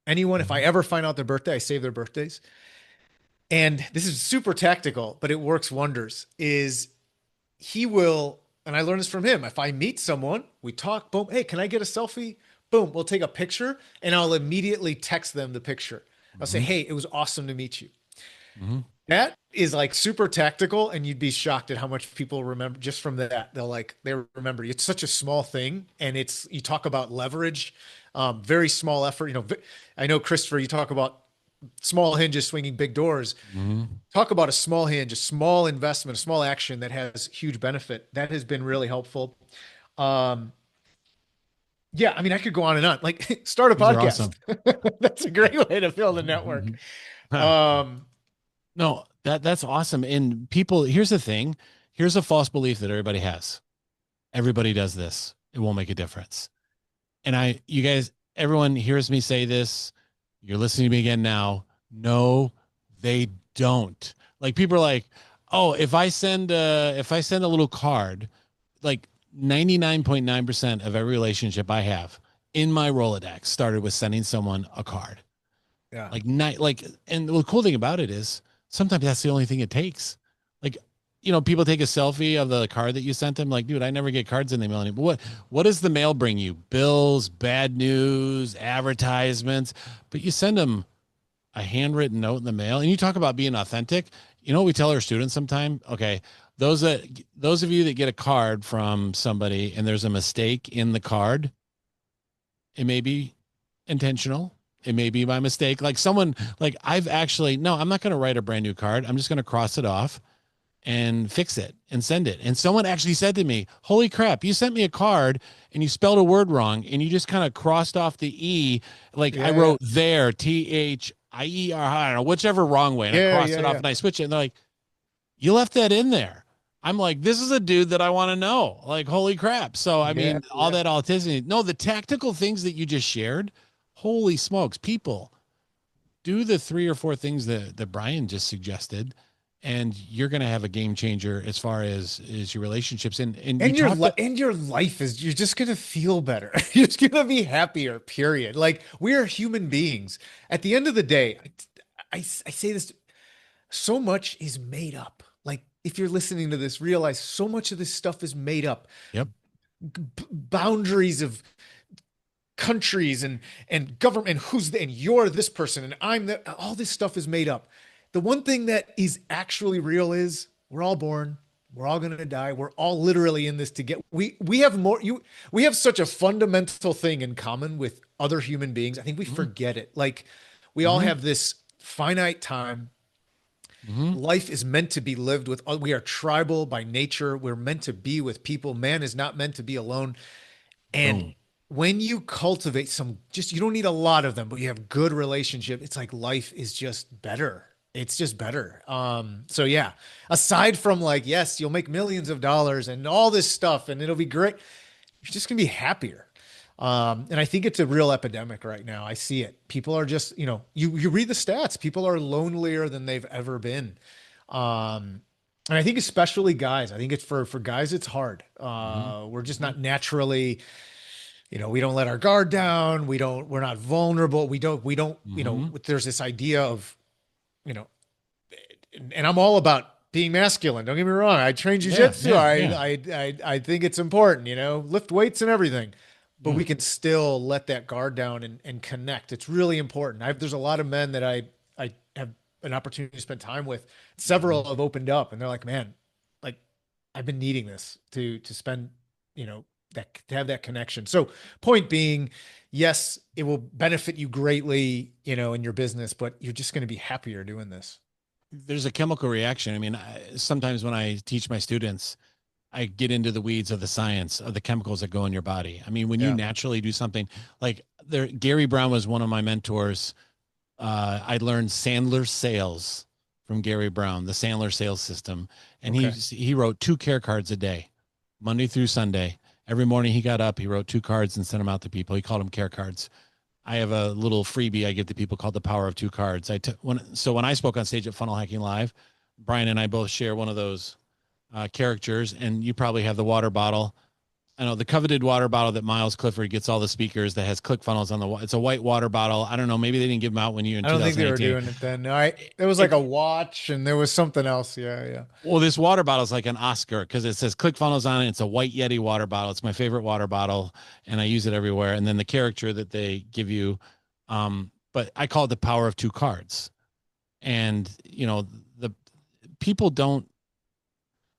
Anyone, if I Hmm. ever find out their birthday, I save their birthdays. And this is super tactical, but it works wonders. Is he will, and I learned this from him. If I meet someone, we talk, boom, hey, can I get a selfie? Boom, we'll take a picture and I'll immediately text them the picture. I'll say, Hmm. hey, it was awesome to meet you. Hmm. That is like super tactical, and you'd be shocked at how much people remember just from that. They remember it's such a small thing, and it's you talk about leverage, very small effort. I know Christopher, you talk about small hinges swinging big doors. Hmm. Talk about a small hinge, a small investment, a small action that has huge benefit. That has been really helpful. Um, yeah, I mean, I could go on and on. Like, start a These are podcast. awesome. That's a great way to build a network. Um, No, that's awesome. And people, here's the thing. Here's a false belief that everybody has. Everybody does this. It won't make a difference. And you guys, everyone hears me say this. You're listening to me again now. No, they don't. Like people are like, oh, if I send a little card, like 99.9% of every relationship I have in my Rolodex started with sending someone a card. yeah, And the cool thing about it is sometimes that's the only thing it takes. Like, people take a selfie of the card that you sent them. Like, dude, I never get cards in the mail anymore. What does the mail bring you? Bills, bad news, advertisements. But you send them a handwritten note in the mail, and you talk about being authentic. You know what we tell our students sometime? Okay, those of you that get a card from somebody and there's a mistake in the card, it may be intentional. It may be my mistake. Like someone, like I've actually, no, I'm not going to write a brand new card. I'm just going to cross it off and fix it and send it. And someone actually said to me, holy crap, you sent me a card and you spelled a word wrong and you just kind of crossed off the E. Like I yeah, wrote there, THIER, I don't know, whichever wrong way. And I yeah, crossed yeah, it off yeah, and I switched it. And they're like, you left that in there. I'm like, this is a dude that I want to know. Like, holy crap. So, I yeah, mean, all yeah. that authenticity. No, the tactical things that you just shared, holy smokes, people do the three or four things that Bryan just suggested, and you're going to have a game changer as far as your relationships. And you talked to, And your life is you're just gonna feel better. You're just gonna be happier. Period. Like we are human beings. At the end of the day, I say this. So much is made up. Like if you're listening to this, realize so much of this stuff is made up. yep. Boundaries of countries and government and and you're this person and I'm that. All this stuff is made up. The one thing that is actually real is we're all born. We're all gonna die. We're all literally in this to get. We have more. We have such a fundamental thing in common with other human beings. I think we Mm-hmm. forget it. Like we all Mm-hmm. have this finite time. Mm-hmm. Life is meant to be lived with. We are tribal by nature. We're meant to be with people. Man is not meant to be alone. And Boom. when you cultivate you don't need a lot of them, but you have good relationship, it's like life is just better. It's just better. So yeah, aside from like, yes, you'll make millions of dollars and all this stuff and it'll be great. You're just gonna be happier. And I think it's a real epidemic right now. I see it. People are just, you read the stats. People are lonelier than they've ever been. Um, and I think especially guys. I think it's for guys, it's hard. Mm-hmm. We're just Mm-hmm. not naturally, we don't let our guard down. We're not vulnerable. We don't, Mm-hmm. there's this idea of, you know, and I'm all about being masculine. Don't get me wrong. I train Yeah. jujitsu. Yeah. Yeah. I think it's important, lift weights and everything, but Yeah. we can still let that guard down and connect. It's really important. There's a lot of men that I have an opportunity to spend time with. Mm-hmm. Several have opened up and they're like, man, like I've been needing this to spend. that to have that connection. So point being, yes, it will benefit you greatly, in your business, but you're just going to be happier doing this. There's a chemical reaction. I mean, sometimes when I teach my students, I get into the weeds of the science of the chemicals that go in your body. I mean, when you Yeah. naturally do something like Gary Brown was one of my mentors. I learned Sandler sales from Gary Brown, the Sandler sales system. And Okay. he wrote 2 care cards a day, Monday through Sunday. Every morning he got up, he wrote 2 cards and sent them out to people. He called them care cards. I have a little freebie I give to people called the power of 2 cards. When I spoke on stage at Funnel Hacking Live, Bryan and I both share one of those characters, and you probably have the water bottle. I know the coveted water bottle that Miles Clifford gets all the speakers that has ClickFunnels on it's a white water bottle. I don't know. Maybe they didn't give them out when you in I don't think they were 2018. doing it then. No, there was like a watch and there was something else. Yeah. Yeah. Well, this water bottle is like an Oscar because it says ClickFunnels on it. It's a white Yeti water bottle. It's my favorite water bottle, and I use it everywhere. And then the character that they give you, but I call it the power of 2 cards. And the people don't.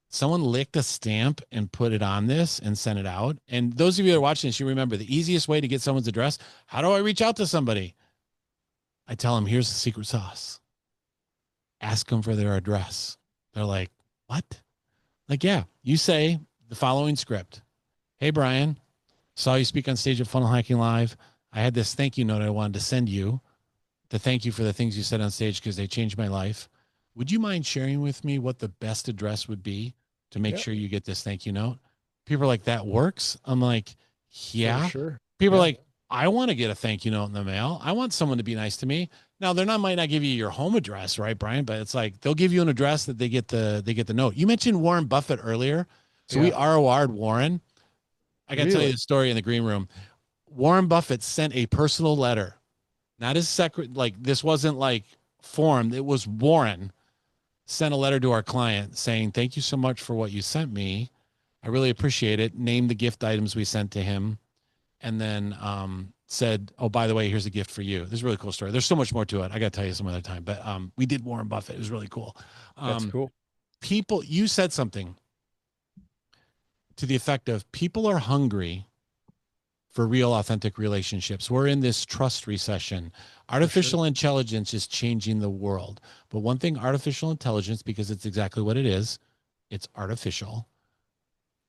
Someone licked a stamp and put it on this and sent it out. And those of you that are watching this, you remember the easiest way to get someone's address. How do I reach out to somebody? I tell them, here's the secret sauce. Ask them for their address. They're like, what? Like, yeah, you say the following script. Hey, Bryan, saw you speak on stage at Funnel Hacking Live. I had this thank you note I wanted to send you to thank you for the things you said on stage because they changed my life. Would you mind sharing with me what the best address would be to make sure you get this thank you note? People are like, that works. I'm like, yeah. Sure. People are like, I want to get a thank you note in the mail. I want someone to be nice to me. Now might not give you your home address, right, Bryan? But it's like they'll give you an address that they get the note. You mentioned Warren Buffett earlier. So we ROR'd Warren. I got to tell you the story in the green room. Warren Buffett sent a personal letter, not his secret. Like this wasn't like formed. It was Warren sent a letter to our client saying, thank you so much for what you sent me. I really appreciate it. Named the gift items we sent to him. And then said, oh, by the way, here's a gift for you. This is a really cool story. There's so much more to it. I got to tell you some other time, but we did Warren Buffett. It was really cool. That's cool. You said something to the effect of people are hungry for real, authentic relationships. We're in this trust recession. Artificial intelligence is changing the world. But one thing, artificial intelligence, because it's exactly what it is, it's artificial.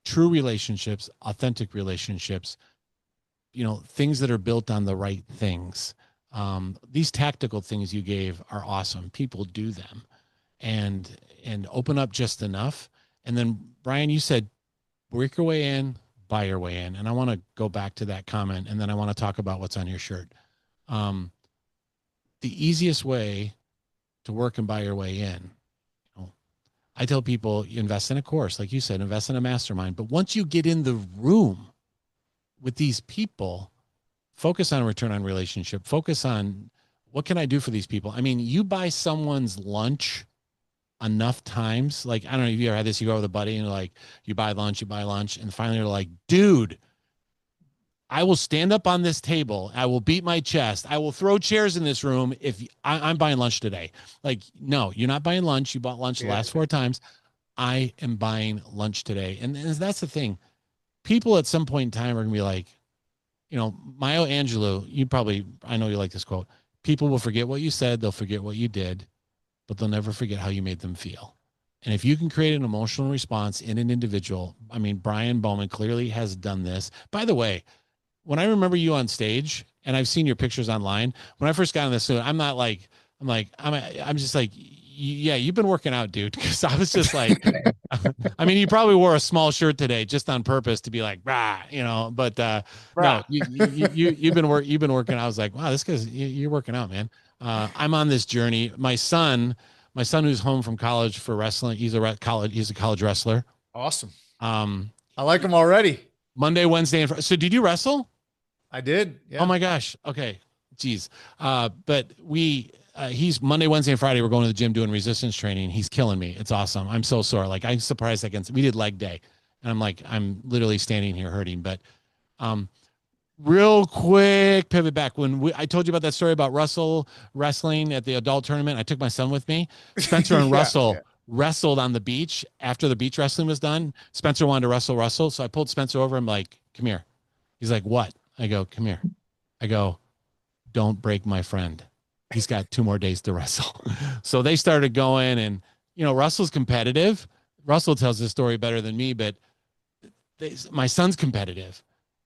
True relationships, authentic relationships, things that are built on the right things. These tactical things you gave are awesome. People do them and open up just enough. And then, Bryan, you said, work your way in, buy your way in. And I want to go back to that comment, and then I want to talk about what's on your shirt. The easiest way to work and buy your way in, I tell people, you invest in a course, like you said, invest in a mastermind. But once you get in the room with these people, focus on return on relationship, focus on what can I do for these people? I mean, you buy someone's lunch enough times, like, I don't know if you ever had this, you go with a buddy and like, you buy lunch, and finally you're like, dude, I will stand up on this table. I will beat my chest. I will throw chairs in this room if I'm buying lunch today. Like, no, you're not buying lunch. You bought lunch the last 4 times. I am buying lunch today. And that's the thing. People at some point in time are going to be like, Maya Angelou, I know you like this quote. People will forget what you said. They'll forget what you did, but they'll never forget how you made them feel. And if you can create an emotional response in an individual, I mean, Bryan Bowman clearly has done this. By the way, when I remember you on stage, and I've seen your pictures online, when I first got in this suit, I'm just like, yeah, you've been working out, dude. Because I was just like, I mean, you probably wore a small shirt today just on purpose to be like, rah, But no, you've been working. I was like, wow, this guy's you're working out, man. I'm on this journey. My son who's home from college for wrestling, he's a college wrestler. Awesome. I like him already. Monday, Wednesday, and Friday. So did you wrestle? I did. Yeah. Oh my gosh. Okay. Geez. But he's Monday, Wednesday, and Friday. We're going to the gym doing resistance training. He's killing me. It's awesome. I'm so sore. Like, I'm surprised we did leg day, and I'm literally standing here hurting. But real quick pivot back. When I told you about that story about Russell wrestling at the adult tournament, I took my son with me. Spencer and Russell wrestled on the beach after the beach wrestling was done. Spencer wanted to wrestle Russell. So I pulled Spencer over. I'm like, come here. He's like, what? I go, come here. I go, don't break my friend. He's got 2 more days to wrestle. So they started going, and, Russell's competitive. Russell tells this story better than me, but my son's competitive,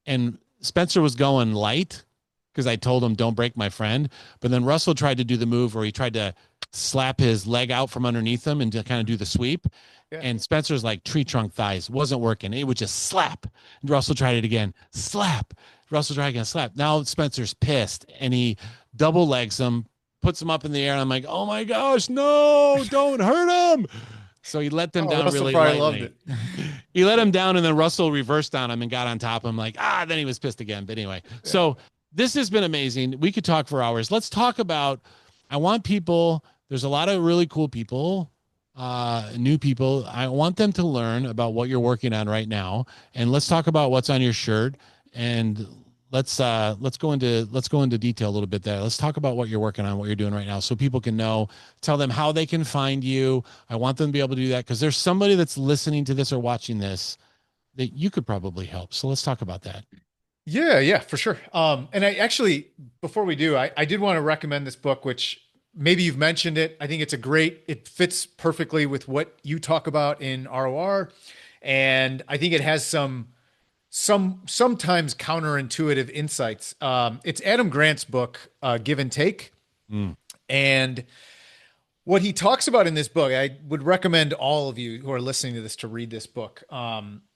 and Spencer was going light because I told him, don't break my friend. But then Russell tried to do the move where he tried to slap his leg out from underneath him and to kind of do the sweep. Yeah. And Spencer's like tree trunk thighs wasn't working. It would just slap. And Russell tried it again, slap. Russell tried again, slap. Now Spencer's pissed and he double legs him, puts him up in the air. And I'm like, oh my gosh, no, don't hurt him. So he let them down Russell really probably lightly. loved it. He let him down, and then Russell reversed on him and got on top of him like, then he was pissed again. But anyway, so this has been amazing. We could talk for hours. Let's talk about, I want people, there's a lot of really cool people, new people. I want them to learn about what you're working on right now. And let's talk about what's on your shirt, and let's go into detail a little bit there. Let's talk about what you're working on, what you're doing right now, so people can know. Tell them how they can find you. I want them to be able to do that because there's somebody that's listening to this or watching this that you could probably help. So let's talk about that. Yeah, for sure. And I actually, before we do, I did want to recommend this book, which maybe you've mentioned it. I think it fits perfectly with what you talk about in ROR. And I think it has sometimes counterintuitive insights. It's Adam Grant's book, Give and Take. And what he talks about in this book, I would recommend all of you who are listening to this to read this book.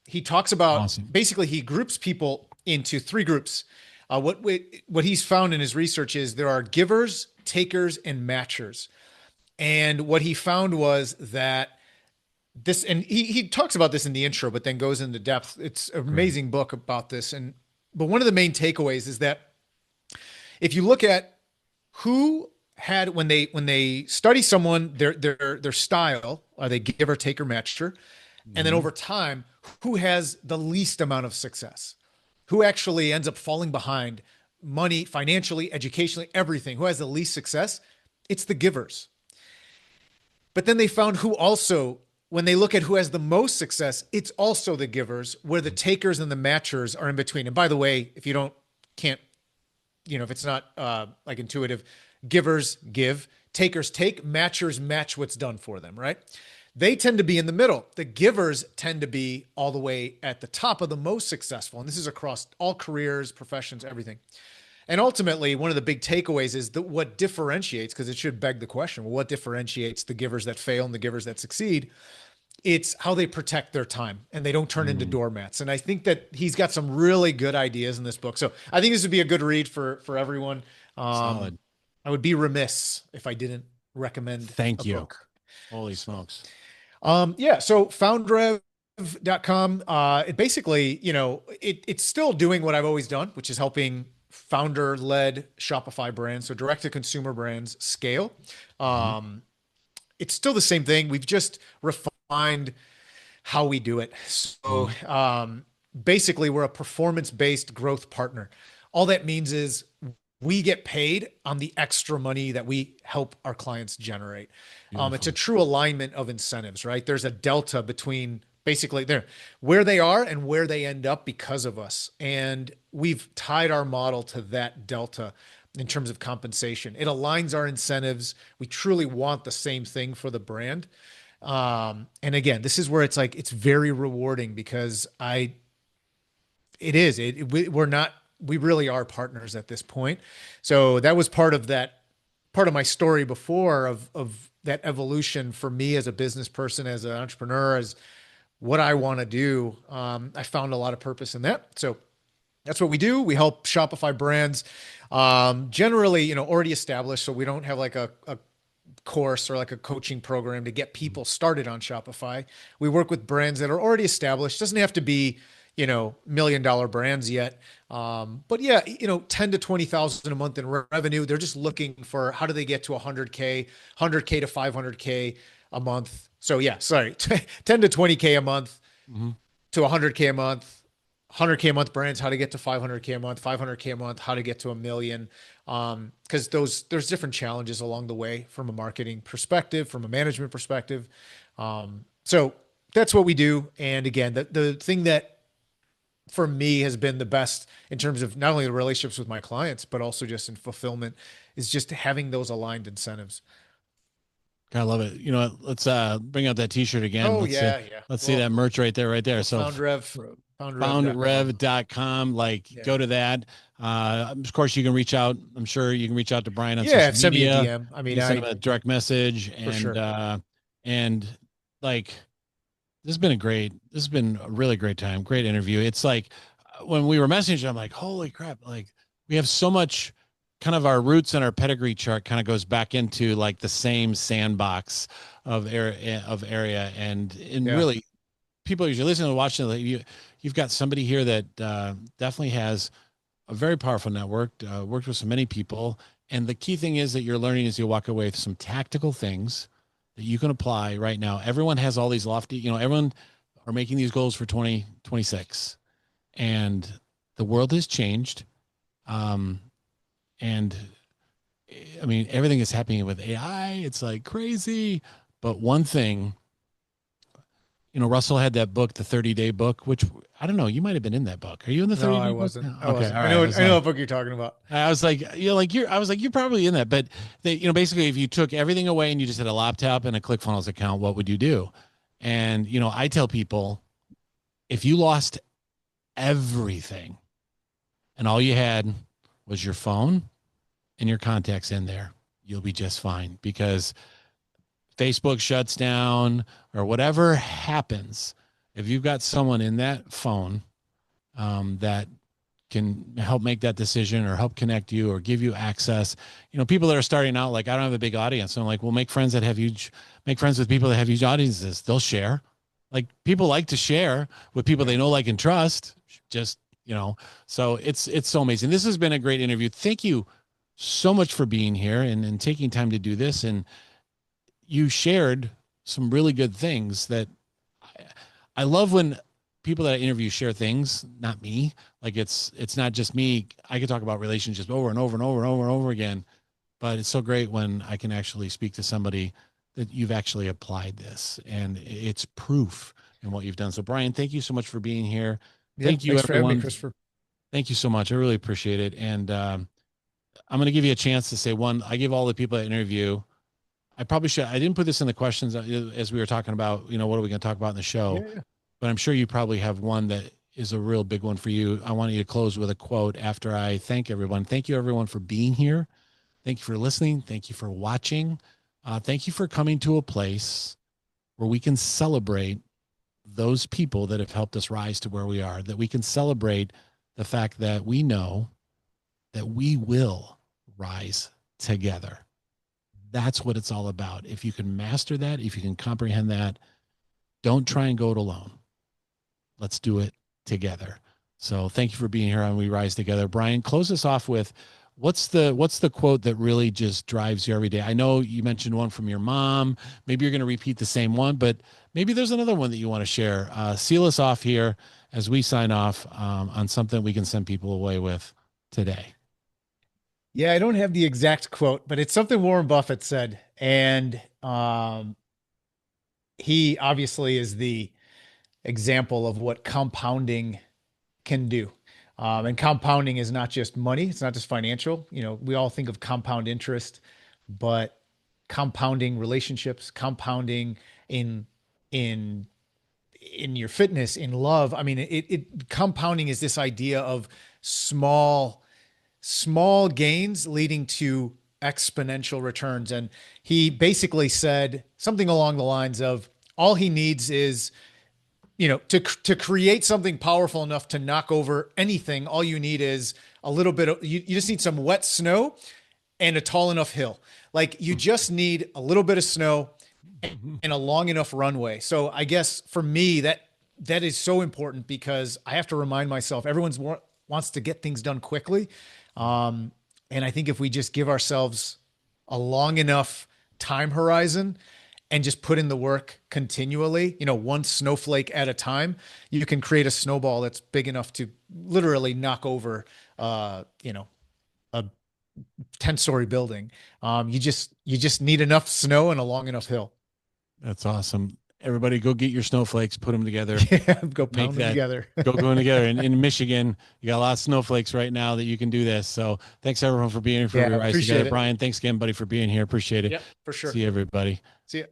He talks about, basically he groups people into 3 groups. What he's found in his research is there are givers, takers, and matchers. And what he found was that this, and he talks about this in the intro, but then goes into depth. It's an amazing book about this. But one of the main takeaways is that if you look at who had, when they study someone, their style, are they giver, taker, matcher? And then over time, who has the least amount of success? Who actually ends up falling behind money, financially, educationally, everything? Who has the least success? It's the givers. But then they found who also, when they look at who has the most success, it's also the givers, where the takers and the matchers are in between. And by the way, if you if it's not like intuitive, givers give, takers take, matchers match what's done for them, right? They tend to be in the middle. The givers tend to be all the way at the top of the most successful. And this is across all careers, professions, everything. And ultimately, one of the big takeaways is that what differentiates, because it should beg the question, well, what differentiates the givers that fail and the givers that succeed? It's how they protect their time and they don't turn into doormats. And I think that he's got some really good ideas in this book. So I think this would be a good read for everyone. Solid. I would be remiss if I didn't recommend Thank a you. book. Holy smokes. So FoundRev.com, it basically, it's still doing what I've always done, which is helping founder-led Shopify brands, so direct-to-consumer brands, scale. It's still the same thing. We've just refined how we do it. So basically, we're a performance-based growth partner. All that means is we get paid on the extra money that we help our clients generate. It's a true alignment of incentives, right? There's a delta between basically where they are and where they end up because of us. And we've tied our model to that delta in terms of compensation. It aligns our incentives. We truly want the same thing for the brand. And again, this is where it's like, it's very rewarding because we really are partners at this point. So that was part of my story before of that evolution for me as a business person, as an entrepreneur, as what I want to do. I found a lot of purpose in that. So that's what we do. We help Shopify brands, generally, already established. So we don't have like a course or like a coaching program to get people started on Shopify. We work with brands that are already established. Doesn't have to be, $1 million brands yet. But yeah, 10 to 20,000 a month in revenue. They're just looking for how do they get to 100K to 500K a month. So yeah, sorry, 10 to 20K a month to 100K a month, 100K a month brands, how to get to 500K a month, 500K a month, how to get to 1 million. Because there's different challenges along the way from a marketing perspective, from a management perspective. So that's what we do. And again, the thing that for me has been the best in terms of not only the relationships with my clients, but also just in fulfillment is just having those aligned incentives. I love it. You know what? Let's bring out that t-shirt again. Oh yeah, yeah. Let's see Well, that merch right there, right there. well, So foundrev.com. foundrev.com, like Yeah. go to that. Of course you can reach out. I'm sure you can reach out to Bryan on Yeah, social send me a media. DM. I You mean, can send him a direct message for sure. and like this has been a really great time. Great interview. It's like when we were messaging, I'm like, holy crap. Like we have so much kind of our roots and our pedigree chart kind of goes back into like the same sandbox of area. And Yeah. really people usually listening and watching, like, you've got somebody here that definitely has a very powerful network, worked with so many people. And the key thing is that you're learning as you walk away with some tactical things that you can apply right now. Everyone has all these lofty, everyone are making these goals for 2026 and the world has changed. Um, and I mean, everything is happening with AI. It's like crazy. But one thing, Russell had that book, the 30-day book, which I don't know, you might have been in that book. Are you in the No, I 30-day book? wasn't. No. I Okay. wasn't. All right. I know what book you're talking about. I was like, I was like, you're probably in that. But basically if you took everything away and you just had a laptop and a ClickFunnels account, what would you do? And, I tell people if you lost everything and all you had was your phone and your contacts in there, you'll be just fine because Facebook shuts down or whatever happens. If you've got someone in that phone that can help make that decision or help connect you or give you access. People that are starting out, like, I don't have a big audience. So I'm like, well, make friends with people that have huge audiences. They'll share. Like people like to share with people Yeah. they know, like, and trust. Just, so it's so amazing. This has been a great interview. Thank you so much for being here and taking time to do this. And you shared some really good things that I love when people that I interview share things, not me. Like it's not just me. I could talk about relationships over and over and over and over and over again, but it's so great when I can actually speak to somebody that you've actually applied this and it's proof in what you've done. So Bryan, thank you so much for being here. Yeah. Thank you Thanks for having me, everyone. Christopher. Thank you so much. I really appreciate it. And I'm going to give you a chance to say one. I give all the people that interview. I probably should. I didn't put this in the questions as we were talking about, what are we going to talk about in the show? Yeah. Yeah. But I'm sure you probably have one that is a real big one for you. I want you to close with a quote after I thank everyone. Thank you, everyone, for being here. Thank you for listening. Thank you for watching. Thank you for coming to a place where we can celebrate those people that have helped us rise to where we are, that we can celebrate the fact that we know that we will rise together. That's what it's all about. If you can master that, if you can comprehend that, don't try and go it alone. Let's do it together. So thank you for being here on We Rise Together. Bryan, close us off with what's the quote that really just drives you every day? I know you mentioned one from your mom. Maybe you're going to repeat the same one, but maybe there's another one that you want to share. Seal us off here as we sign off on something we can send people away with today. Yeah, I don't have the exact quote, but it's something Warren Buffett said. And he obviously is the example of what compounding can do. And compounding is not just money, it's not just financial. We all think of compound interest, but compounding relationships, compounding in in in your fitness, in love. I mean, it compounding is this idea of small gains leading to exponential returns. And he basically said something along the lines of all he needs is, to create something powerful enough to knock over anything. All you need is a little bit of, you just need some wet snow and a tall enough hill. Like you just need a little bit of snow and a long enough runway. So I guess for me, that is so important because I have to remind myself everyone's wants to get things done quickly. And I think if we just give ourselves a long enough time horizon and just put in the work continually, one snowflake at a time, you can create a snowball that's big enough to literally knock over, a 10-story building. You just need enough snow and a long enough hill. That's awesome. everybody go get your snowflakes, put them together. Yeah, go Make pound them that together. go going together. And in Michigan, you got a lot of snowflakes right now that you can do this. So thanks everyone for being here for Yeah, We Rise appreciate Together. it. Brian, thanks again, buddy, for being here. Appreciate it. Yep, for sure. See you, everybody. See ya.